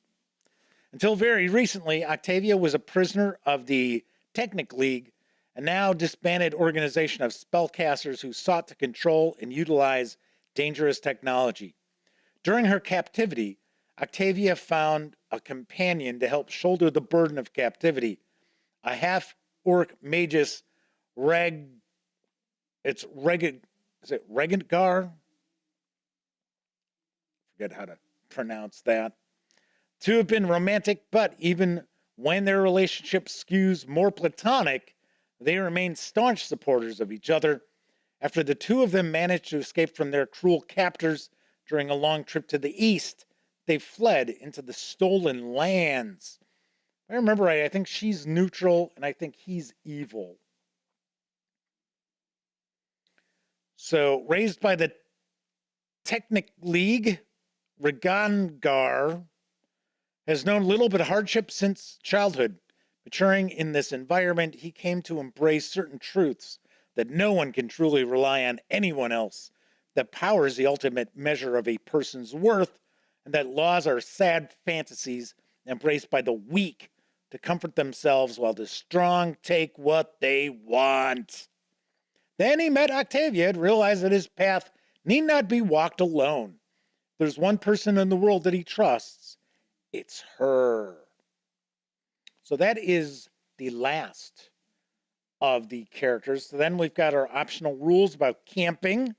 Until very recently, Octavia was a prisoner of the Technic League, a now disbanded organization of spellcasters who sought to control and utilize dangerous technology. During her captivity, Octavia found a companion to help shoulder the burden of captivity, a half-orc magus, Regengar? Forget how to pronounce that. Two have been romantic, but even when their relationship skews more platonic, they remain staunch supporters of each other. After the two of them managed to escape from their cruel captors during a long trip to the east, they fled into the stolen lands. If I remember right, I think she's neutral and I think he's evil. So, raised by the Technic League, Regengar has known little but hardship since childhood. Maturing in this environment, he came to embrace certain truths that no one can truly rely on anyone else, that power is the ultimate measure of a person's worth, and that laws are sad fantasies embraced by the weak to comfort themselves while the strong take what they want. Then he met Octavia and realized that his path need not be walked alone. There's one person in the world that he trusts. It's her. So that is the last of the characters. So then we've got our optional rules about camping.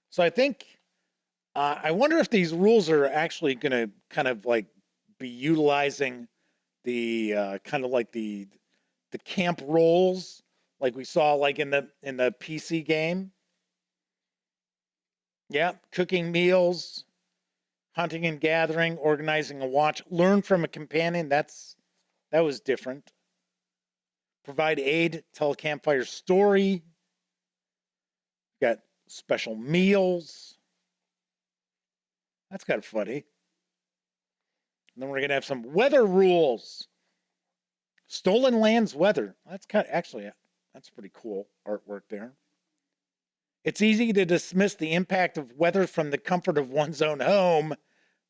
So I think, I wonder if these rules are actually going to kind of like be utilizing the kind of like the camp roles like we saw like in the PC game. Yeah, cooking meals, hunting and gathering, organizing a watch, learn from a companion. That was different. Provide aid, tell a campfire story. Got special meals. That's kind of funny. And then we're going to have some weather rules. Stolen lands weather. That's kind of, actually, that's pretty cool artwork there. It's easy to dismiss the impact of weather from the comfort of one's own home,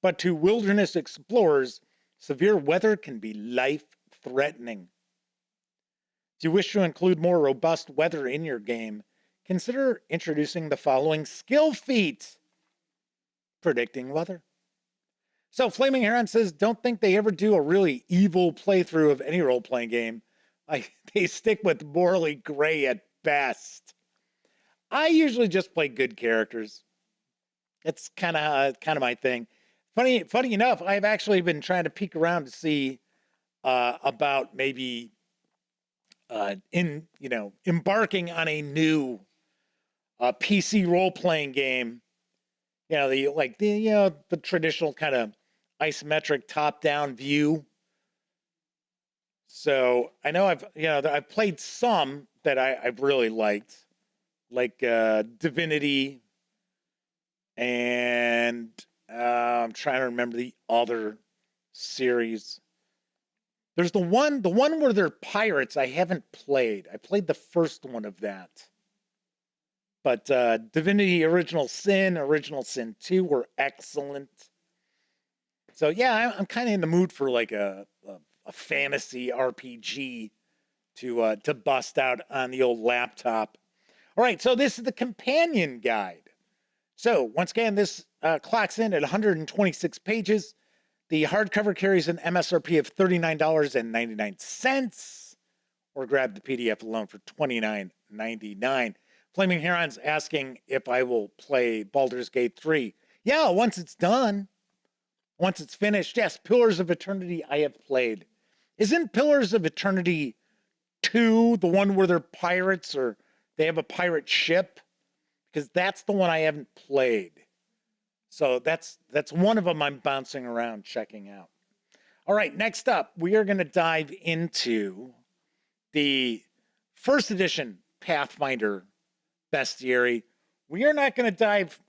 but to wilderness explorers, severe weather can be life-threatening. If you wish to include more robust weather in your game, consider introducing the following skill feat. Predicting weather. So Flaming Heron says, don't think they ever do a really evil playthrough of any role-playing game. They stick with morally gray at best. I usually just play good characters. It's kind of my thing. Funny enough, I've actually been trying to peek around to see about maybe embarking on a new PC role-playing game. The traditional kind of isometric top-down view. So I know I've played some that I've really liked, like Divinity, and I'm trying to remember the other series. There's the one where they're pirates I haven't played. I played the first one of that. But Divinity Original Sin 2 were excellent. So yeah, I'm kind of in the mood for like a fantasy RPG to bust out on the old laptop. All right, so this is the companion guide. So once again, this clocks in at 126 pages. The hardcover carries an MSRP of $39.99, or grab the PDF alone for $29.99. Flaming Heron's asking if I will play Baldur's Gate 3. Yeah, once it's done. Once it's finished. Yes, Pillars of Eternity I have played. Isn't Pillars of Eternity 2 the one where they're pirates or they have a pirate ship? Because that's the one I haven't played. So that's one of them I'm bouncing around checking out. All right, next up, we are going to dive into the first edition Pathfinder Bestiary. We are not going to dive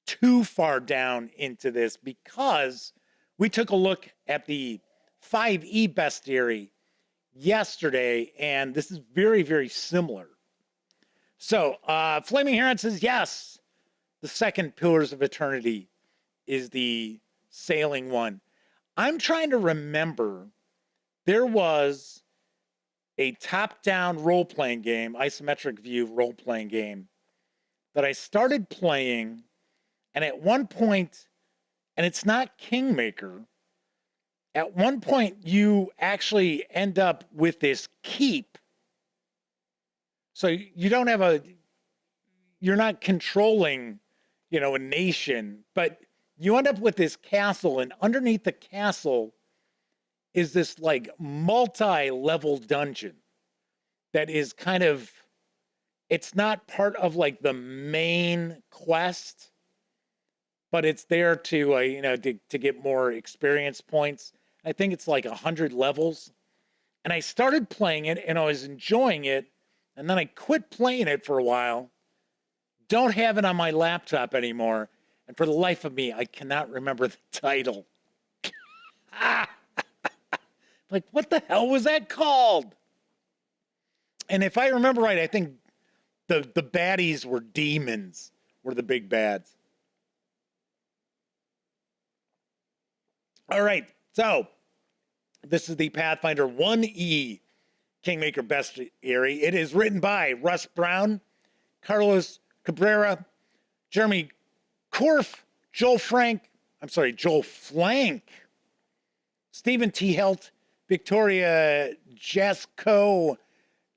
too far down into this because we took a look at the 5e Bestiary yesterday, and this is very, very similar. So, Flaming Heron says, yes, the second Pillars of Eternity is the sailing one. I'm trying to remember, there was a top-down role-playing game, isometric view role-playing game, that I started playing, and at one point, and it's not Kingmaker, at one point you actually end up with this keep. So you don't have you're not controlling, a nation, but you end up with this castle, and underneath the castle is this like multi-level dungeon that is kind of, it's not part of like the main quest, but it's there to, to get more experience points. I think it's like 100 levels. And I started playing it and I was enjoying it. And then I quit playing it for a while. Don't have it on my laptop anymore. And for the life of me, I cannot remember the title. Like, what the hell was that called? And if I remember right, I think the baddies were demons, were the big bads. All right, so this is the Pathfinder 1E Kingmaker Bestiary. It is written by Russ Brown, Carlos Cabrera, Jeremy Korf, Joel Flank, Stephen T. Helt, Victoria Jasko,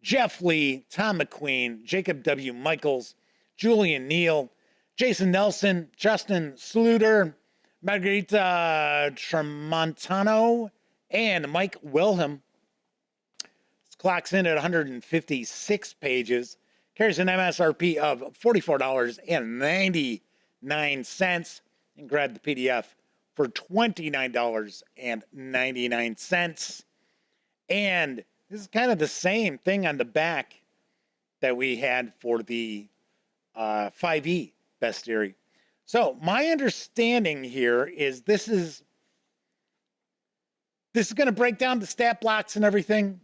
Jeff Lee, Tom McQueen, Jacob W. Michaels, Julian Neal, Jason Nelson, Justin Sluter, Margarita Tramontano, and Mike Wilhelm. This clocks in at 156 pages, carries an MSRP of $44.99, and grab the PDF for $29.99. And this is kind of the same thing on the back that we had for the 5e Bestiary. So my understanding here is this is going to break down the stat blocks and everything.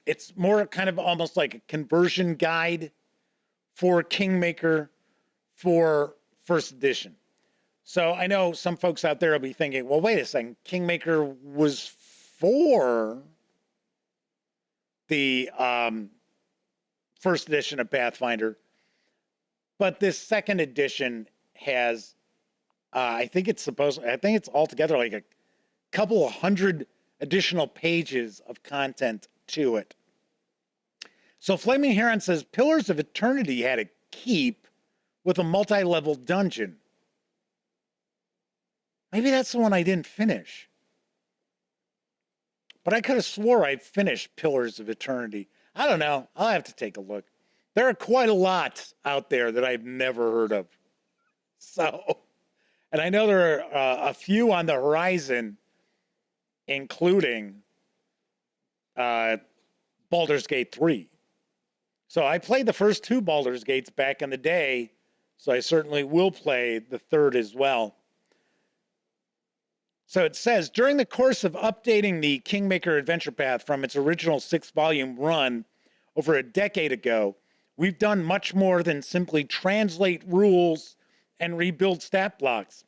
It's more kind of almost like a conversion guide for Kingmaker for first edition. So I know some folks out there will be thinking, well, wait a second, Kingmaker was for the first edition of Pathfinder, but this second edition has, I think it's altogether like a couple of hundred additional pages of content to it. So Flaming Heron says, Pillars of Eternity had a keep with a multi-level dungeon. Maybe that's the one I didn't finish. But I could have swore I finished Pillars of Eternity. I don't know. I'll have to take a look. There are quite a lot out there that I've never heard of. So, and I know there are a few on the horizon, including Baldur's Gate 3. So I played the first two Baldur's Gates back in the day, so I certainly will play the third as well. So it says, during the course of updating the Kingmaker Adventure Path from its original 6-volume run over a decade ago, we've done much more than simply translate rules and rebuild stat blocks.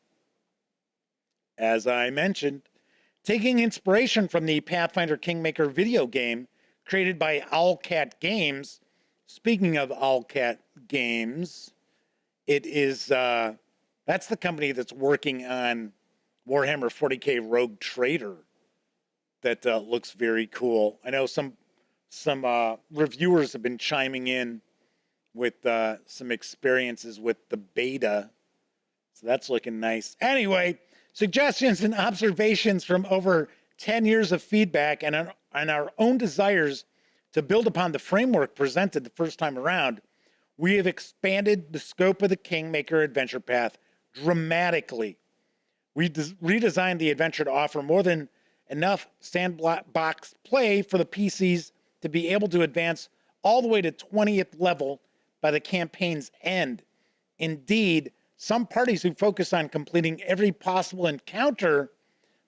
As I mentioned, taking inspiration from the Pathfinder Kingmaker video game created by Owlcat Games. Speaking of Owlcat Games, it is that's the company that's working on Warhammer 40K Rogue Trader. That looks very cool. I know some reviewers have been chiming in with some experiences with the beta, so that's looking nice. Anyway, suggestions and observations from over 10 years of feedback and our own desires to build upon the framework presented the first time around, we have expanded the scope of the Kingmaker adventure path dramatically. We redesigned the adventure to offer more than enough sandbox play for the PCs to be able to advance all the way to 20th level by the campaign's end. Indeed, some parties who focus on completing every possible encounter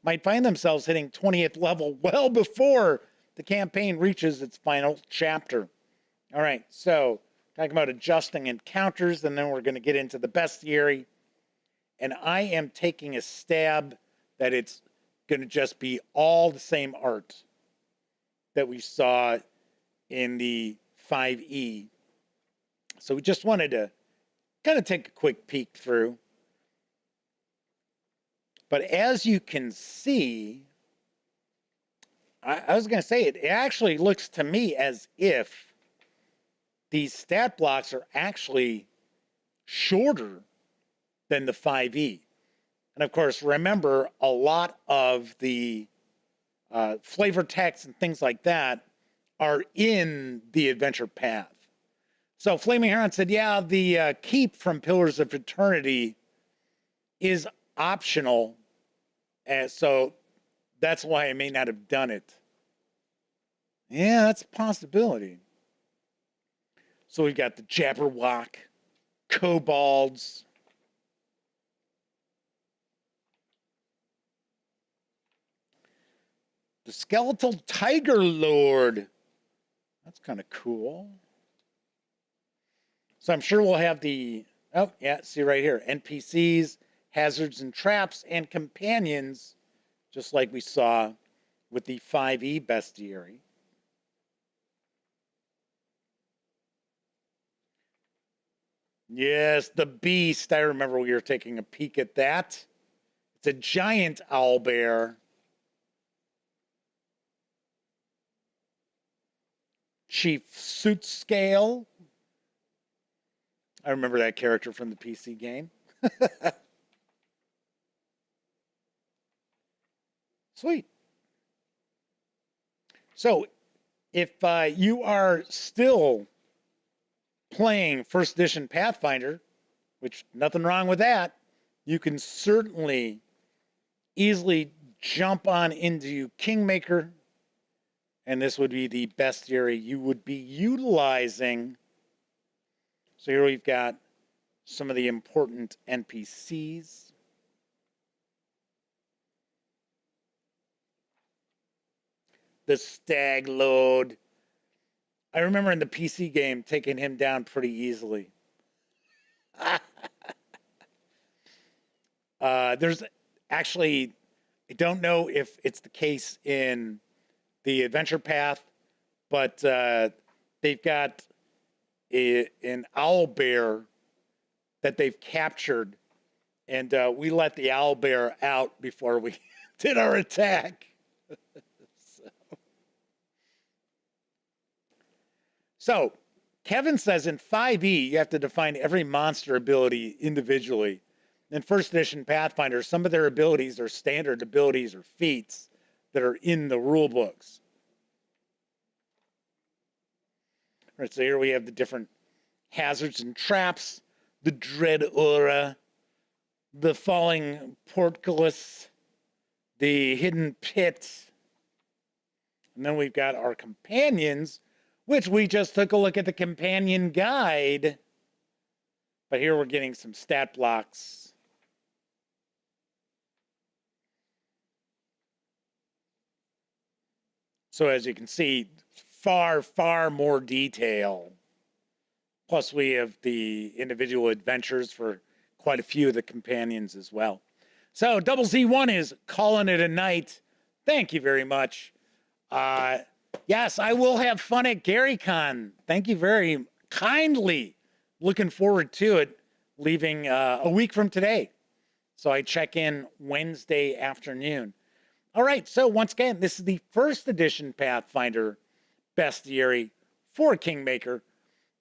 might find themselves hitting 20th level well before the campaign reaches its final chapter. All right, so talking about adjusting encounters, and then we're going to get into the bestiary. And I am taking a stab that it's going to just be all the same art that we saw in the 5e. So we just wanted to kind of take a quick peek through. But as you can see, I was going to say, it actually looks to me as if these stat blocks are actually shorter than the 5e. And of course, remember, a lot of the flavor text and things like that are in the adventure path. So Flaming Heron said, yeah, the keep from Pillars of Eternity is optional. And so that's why I may not have done it. Yeah, that's a possibility. So we've got the Jabberwock, Kobolds, the Skeletal Tiger Lord. That's kind of cool. So I'm sure we'll have the, oh, yeah, see right here, NPCs, hazards and traps, and companions, just like we saw with the 5e bestiary. Yes, the beast. I remember we were taking a peek at that. It's a giant owlbear. Chief Suit Scale. I remember that character from the PC game. Sweet. So, if you are still playing first edition Pathfinder, which nothing wrong with that, you can certainly easily jump on into Kingmaker, and this would be the bestiary you would be utilizing. So here we've got some of the important NPCs. The Stag Lord. I remember in the PC game taking him down pretty easily. There's actually, I don't know if it's the case in the adventure path, but they've got an owl bear that they've captured, and we let the owl bear out before we did our attack. So Kevin says in 5e, you have to define every monster ability individually. In first edition Pathfinder, some of their abilities are standard abilities or feats that are in the rule books. All right, so here we have the different hazards and traps, the Dread Aura, the Falling Portcullis, the Hidden Pit, and then we've got our companions, which we just took a look at the companion guide. But here we're getting some stat blocks. So as you can see, far, far more detail Plus, we have the individual adventures for quite a few of the companions as well. So, Double Z1 is calling it a night. Thank you very much. Yes, I will have fun at GaryCon. Thank you very kindly. Looking forward to it. Leaving a week from today. So I check in Wednesday afternoon. All right, so once again, this is the first edition Pathfinder Bestiary for Kingmaker.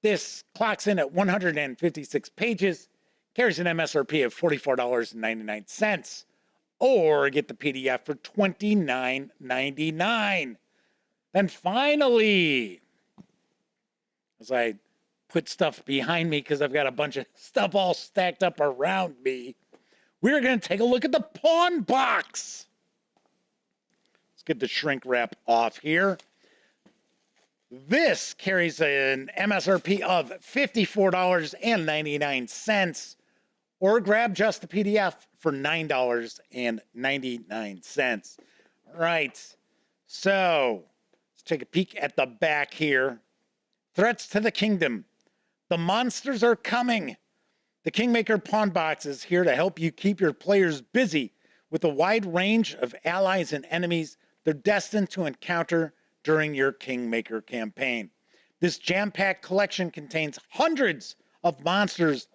This clocks in at 156 pages, carries an MSRP of $44.99, or get the PDF for $29.99. Then finally, as I put stuff behind me because I've got a bunch of stuff all stacked up around me, we're going to take a look at the Pawn Box. Let's get the shrink wrap off here. This carries an MSRP of $54.99, or grab just the PDF for $9.99. All right, so let's take a peek at the back here. Threats to the kingdom. The monsters are coming. The Kingmaker Pawn Box is here to help you keep your players busy with a wide range of allies and enemies they're destined to encounter during your Kingmaker campaign. This jam-packed collection contains hundreds of monsters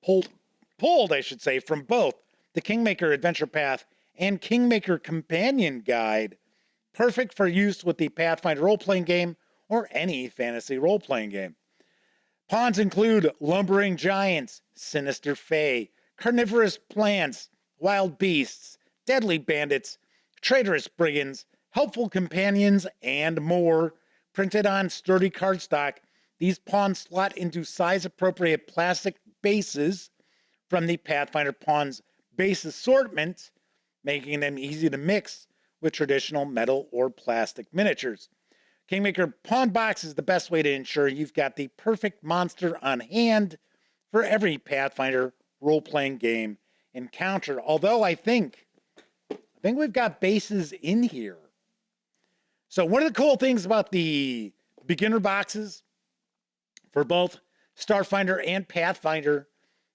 pulled, I should say, from both the Kingmaker Adventure Path and Kingmaker Companion Guide, perfect for use with the Pathfinder role-playing game or any fantasy role-playing game. Pawns include lumbering giants, sinister fae, carnivorous plants, wild beasts, deadly bandits, traitorous brigands, helpful companions, and more. Printed on sturdy cardstock, these pawns slot into size-appropriate plastic bases from the Pathfinder Pawns base assortment, making them easy to mix with traditional metal or plastic miniatures. Kingmaker Pawn Box is the best way to ensure you've got the perfect monster on hand for every Pathfinder role-playing game encounter. Although I think we've got bases in here. So one of the cool things about the beginner boxes for both Starfinder and Pathfinder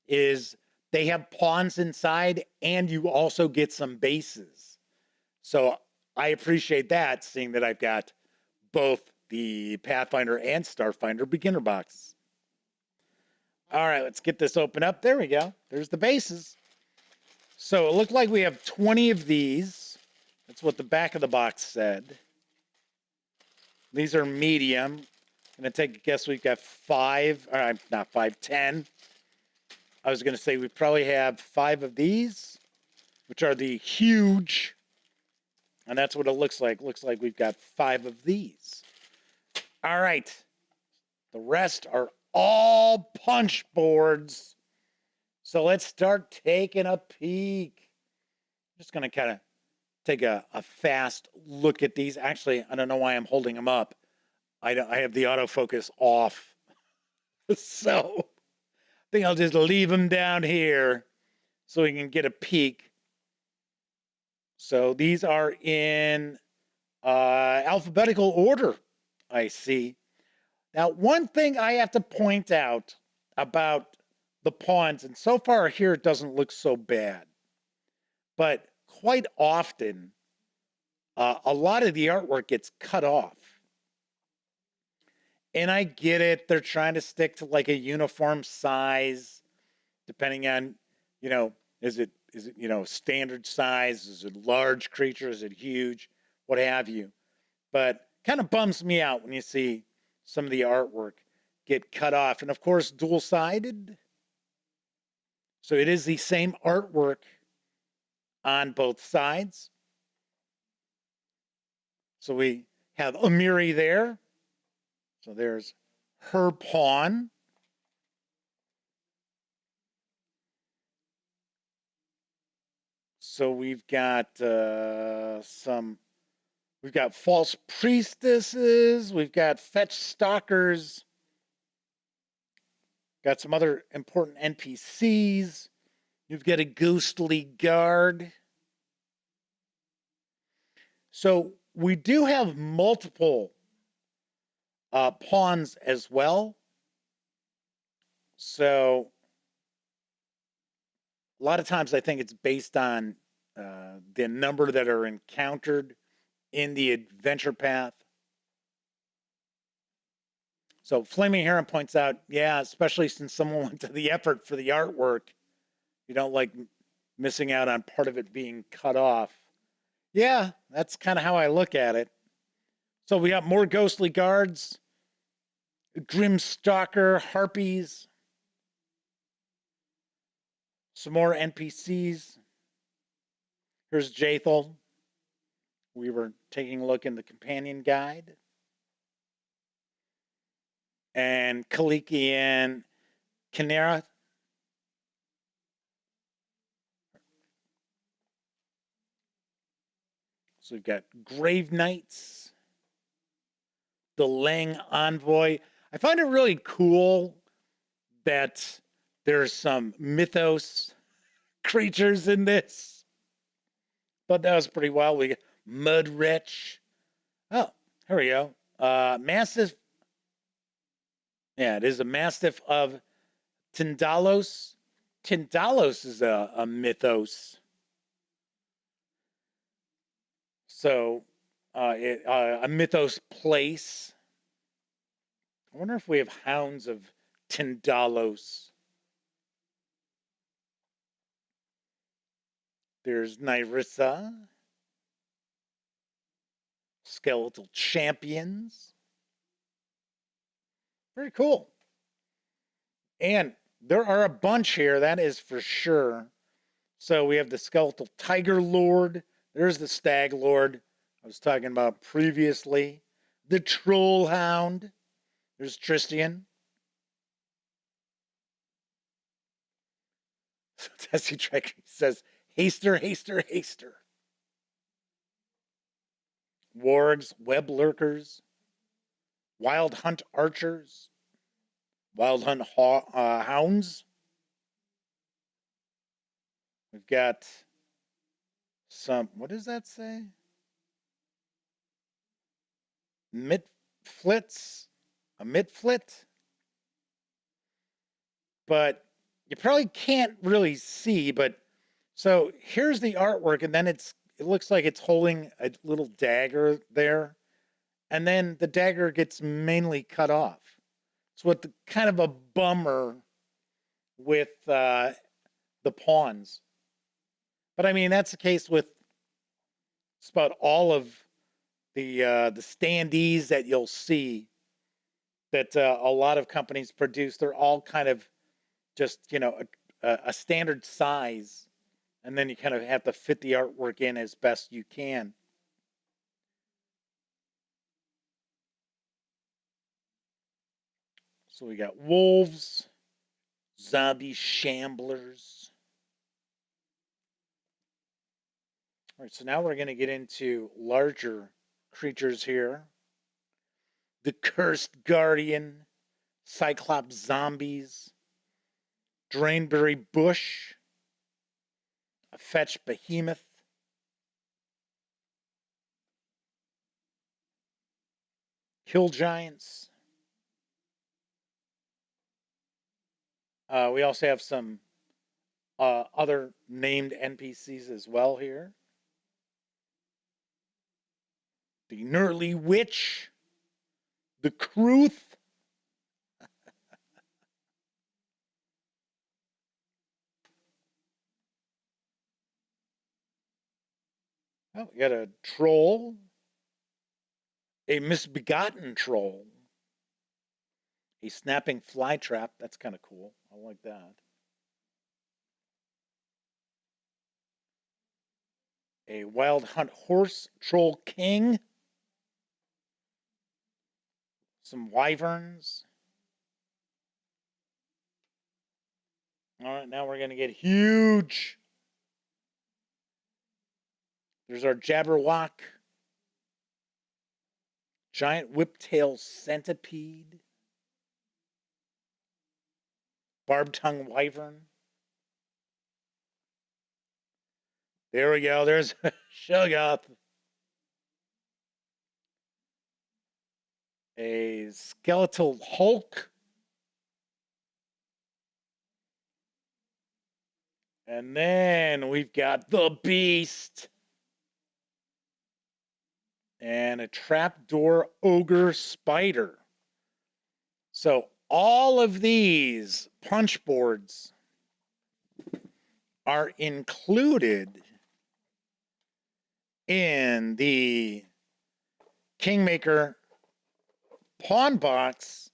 is they have pawns inside, and you also get some bases. So I appreciate that, seeing that I've got both the Pathfinder and Starfinder beginner boxes. All right, let's get this open up. There we go. There's the bases. So it looked like we have 20 of these. That's what the back of the box said. These are medium. I'm going to take a guess. We've got 10. I was going to say we probably have 5 of these, which are the huge. And that's what it looks like. Looks like we've got 5 of these. All right. The rest are all punch boards. So let's start taking a peek. Just going to kind of take a fast look at these. Actually, I don't know why I'm holding them up. I have the autofocus off. So I think I'll just leave them down here so we can get a peek. So these are in alphabetical order, I see. Now, one thing I have to point out about the pawns, and so far here it doesn't look so bad, but quite often a lot of the artwork gets cut off. And I get it. They're trying to stick to like a uniform size, depending on, is it standard size? Is it large creature? Is it huge? What have you? But kind of bums me out when you see some of the artwork get cut off. And of course, dual-sided. So it is the same artwork on both sides. So we have Amiri there. So there's her pawn. So we've got we've got false priestesses, we've got fetch stalkers, got some other important NPCs. You've got a ghostly guard. So we do have multiple pawns as well. So a lot of times I think it's based on the number that are encountered in the adventure path. So Flaming Heron points out, yeah, especially since someone went to the effort for the artwork, you don't like missing out on part of it being cut off. Yeah, that's kind of how I look at it. So we got more ghostly guards, Grim Stalker, harpies, some more NPCs. Here's Jathel. We were taking a look in the companion guide. And Kaliki and Kinera. So we've got Grave Knights, the Lang Envoy. I find it really cool that there's some mythos creatures in this. But that was pretty wild. We got Mud Wretch. Oh, here we go. Mastiff. Yeah, it is a Mastiff of Tindalos. Tindalos is a mythos. So, a mythos place. I wonder if we have hounds of Tindalos. There's Nyrissa. Skeletal Champions. Very cool. And there are a bunch here, that is for sure. So we have the Skeletal Tiger Lord. There's the Stag Lord I was talking about previously. The Troll Hound. There's Tristian. Tessie Tracker says, Haster, Haster, Haster. Wargs, Web Lurkers, Wild Hunt Archers, Wild Hunt Hounds. We've got some, what does that say? Mitflits? A mitflit? But you probably can't really see, but so here's the artwork, and then it looks like it's holding a little dagger there, and then the dagger gets mainly cut off. It's what the kind of a bummer with the pawns. But I mean, that's the case with just about all of the standees that you'll see that a lot of companies produce. They're all kind of just, you know, a standard size. And then you kind of have to fit the artwork in as best you can. So we got wolves, zombie shamblers. All right, so now we're going to get into larger creatures here. The Cursed Guardian, Cyclops zombies, Drainberry Bush, a Fetch Behemoth, Kill Giants. We also have some other named NPCs as well here. The Nurly Witch, the Kruth, oh, we got a troll, a misbegotten troll, a snapping fly trap. That's kind of cool. I like that. A wild hunt horse, troll king, some wyverns. All right, now we're going to get huge. There's our Jabberwock, giant whiptail centipede, barbed tongue wyvern. There we go. There's Shoggoth. A skeletal Hulk. And then we've got the Beast. And a trapdoor ogre spider. So all of these punch boards are included in the Kingmaker Pawn Box.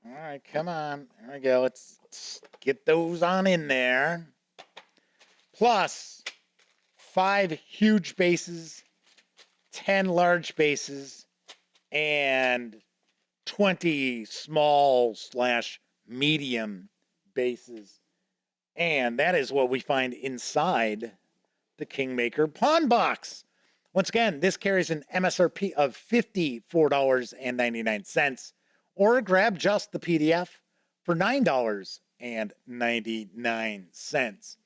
All right, come on. There we go. Let's get those on in there. Plus 5 huge bases, 10 large bases, and 20 small/medium bases. And that is what we find inside the Kingmaker Pawn Box. Once again, this carries an MSRP of $54.99, or grab just the PDF for $9.99.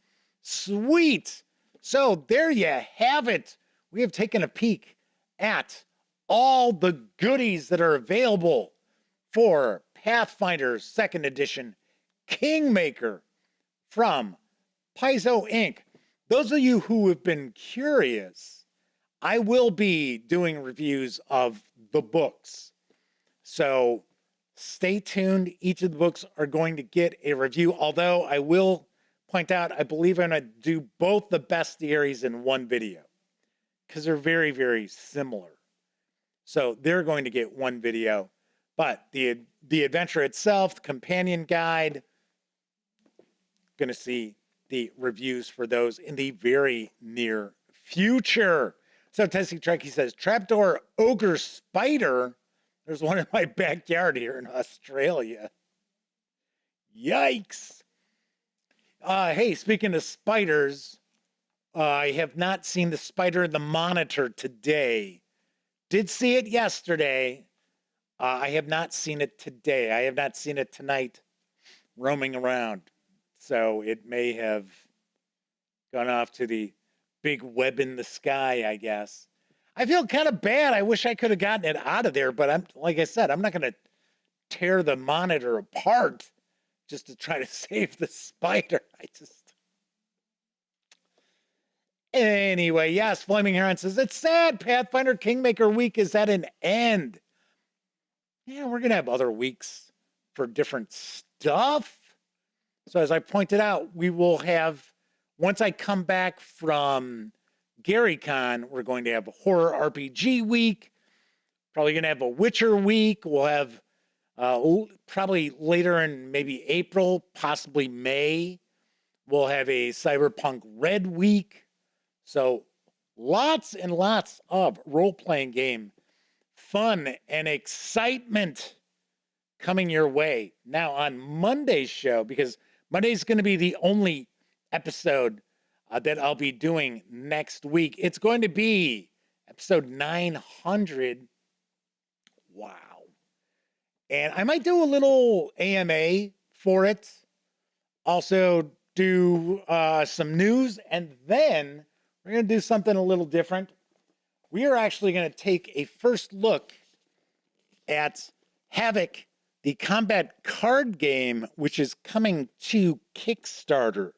Sweet! So there you have it. We have taken a peek at all the goodies that are available for Pathfinder 2nd Edition Kingmaker from Paizo Inc. Those of you who have been curious, I will be doing reviews of the books. So stay tuned. Each of the books are going to get a review, although I will point out, I believe I'm going to do both the bestiaries in one video because they're very, very similar. So they're going to get one video, but the adventure itself, the companion guide, going to see the reviews for those in the very near future. So Tessie Trekkie says, Trapdoor Ogre Spider. There's one in my backyard here in Australia. Yikes. Hey, speaking of spiders, I have not seen the spider in the monitor today. Did see it yesterday. I have not seen it today. I have not seen it tonight roaming around. So it may have gone off to the big web in the sky, I guess. I feel kind of bad. I wish I could have gotten it out of there, but like I said, I'm not going to tear the monitor apart just to try to save the spider. Anyway, yes, Flaming Heron says, it's sad Pathfinder Kingmaker week is at an end. Yeah, we're going to have other weeks for different stuff. So as I pointed out, we will have, once I come back from GaryCon, we're going to have a horror RPG week. Probably going to have a Witcher week. We'll have probably later in maybe April, possibly May, we'll have a Cyberpunk Red week. So lots and lots of role-playing game fun and excitement coming your way. Now on Monday's show, because Monday's going to be the only episode that I'll be doing next week. It's going to be episode 900. Wow. And I might do a little AMA for it. Also do some news. And then we're going to do something a little different. We are actually going to take a first look at Havoc, the combat card game, which is coming to Kickstarter.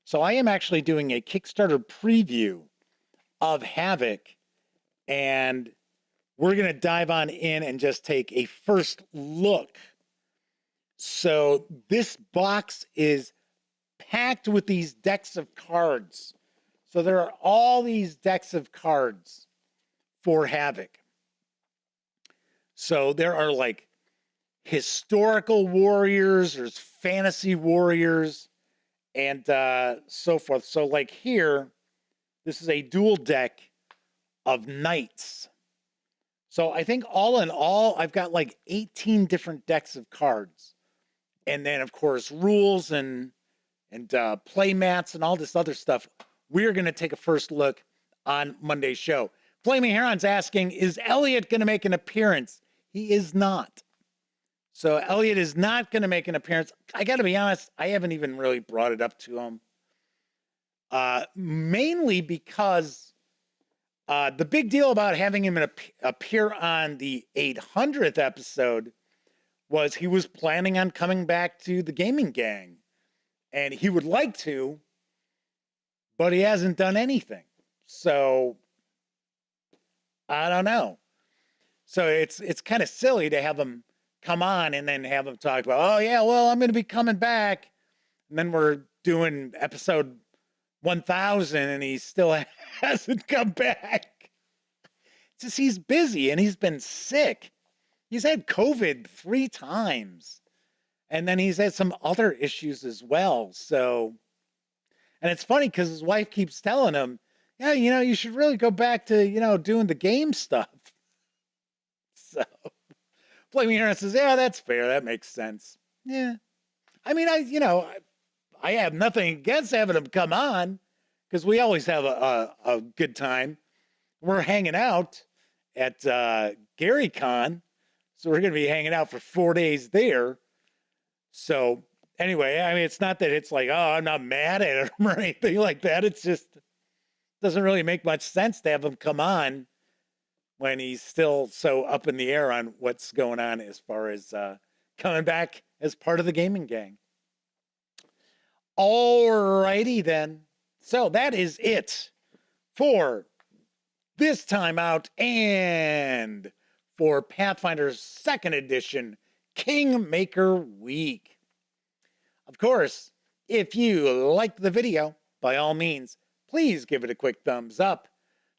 So I am actually doing a Kickstarter preview of Havoc, and we're going to dive on in and just take a first look. So this box is packed with these decks of cards. So there are all these decks of cards for Havoc. So there are like historical warriors, there's fantasy warriors, and so forth. So like here, this is a dual deck of knights. So I think all in all, I've got like 18 different decks of cards. And then of course, rules and play mats and all this other stuff. We're going to take a first look on Monday's show. Flaming Heron's asking, is Elliot going to make an appearance? He is not. So Elliot is not going to make an appearance. I got to be honest, I haven't even really brought it up to him. Mainly because the big deal about having him appear on the 800th episode was he was planning on coming back to the gaming gang. And he would like to, but he hasn't done anything. So I don't know. So it's kind of silly to have him come on and then have him talk about, oh yeah, well, I'm going to be coming back. And then we're doing episode 1000 and he still hasn't come back. It's just he's busy and he's been sick. He's had COVID 3 times. And then he's had some other issues as well. So, and it's funny because his wife keeps telling him, yeah, you should really go back to, doing the game stuff. So, Flaming Aaron says, yeah, that's fair. That makes sense. Yeah. I mean, I have nothing against having him come on because we always have a good time. We're hanging out at GaryCon. So we're going to be hanging out for 4 days there. So anyway, I mean, it's not that it's like, oh, I'm not mad at him or anything like that. It's just doesn't really make much sense to have him come on when he's still so up in the air on what's going on as far as coming back as part of the gaming gang. All righty then. So that is it for this time out and for Pathfinder's 2nd edition Kingmaker Week. Of course, if you liked the video, by all means, please give it a quick thumbs up.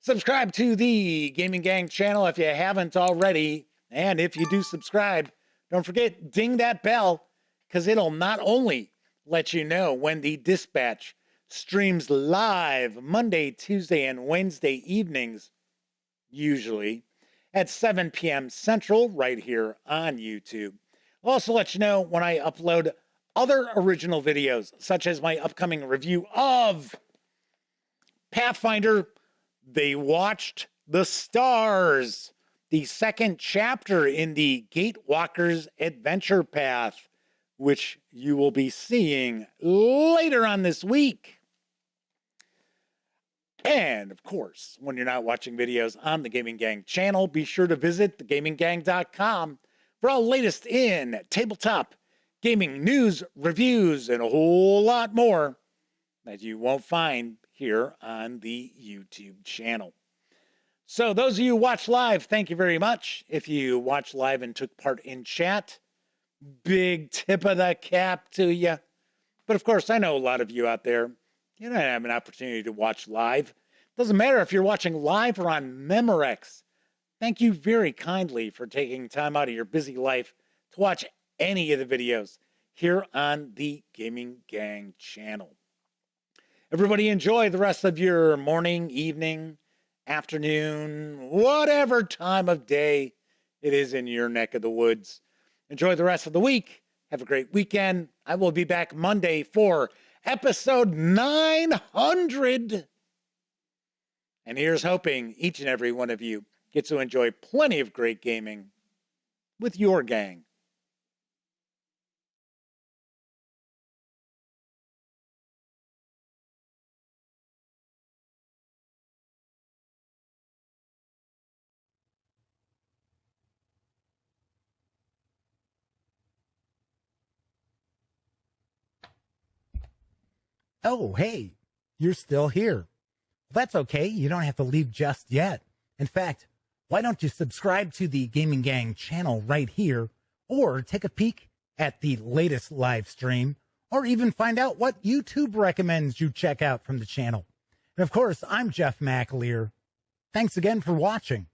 Subscribe to the Gaming Gang channel if you haven't already. And if you do subscribe, don't forget, ding that bell, because it'll not only let you know when the Dispatch streams live Monday, Tuesday, and Wednesday evenings, usually, at 7 p.m. Central, right here on YouTube. I'll also let you know when I upload other original videos, such as my upcoming review of Pathfinder, They Watched the Stars, the 2nd chapter in the Gatewalker's Adventure Path, which you will be seeing later on this week. And, of course, when you're not watching videos on the Gaming Gang channel, be sure to visit thegaminggang.com for all latest in tabletop, gaming news, reviews, and a whole lot more that you won't find here on the YouTube channel. So those of you who watch live, thank you very much. If you watch live and took part in chat, big tip of the cap to you. But of course, I know a lot of you out there, you don't have an opportunity to watch live. Doesn't matter if you're watching live or on Memorex. Thank you very kindly for taking time out of your busy life to watch any of the videos here on the Gaming Gang channel. Everybody enjoy the rest of your morning, evening, afternoon, whatever time of day it is in your neck of the woods. Enjoy the rest of the week. Have a great weekend. I will be back Monday for episode 900. And here's hoping each and every one of you gets to enjoy plenty of great gaming with your gang. Oh, hey, you're still here. That's okay. You don't have to leave just yet. In fact, why don't you subscribe to the Gaming Gang channel right here, or take a peek at the latest live stream, or even find out what YouTube recommends you check out from the channel. And of course, I'm Jeff McAleer. Thanks again for watching.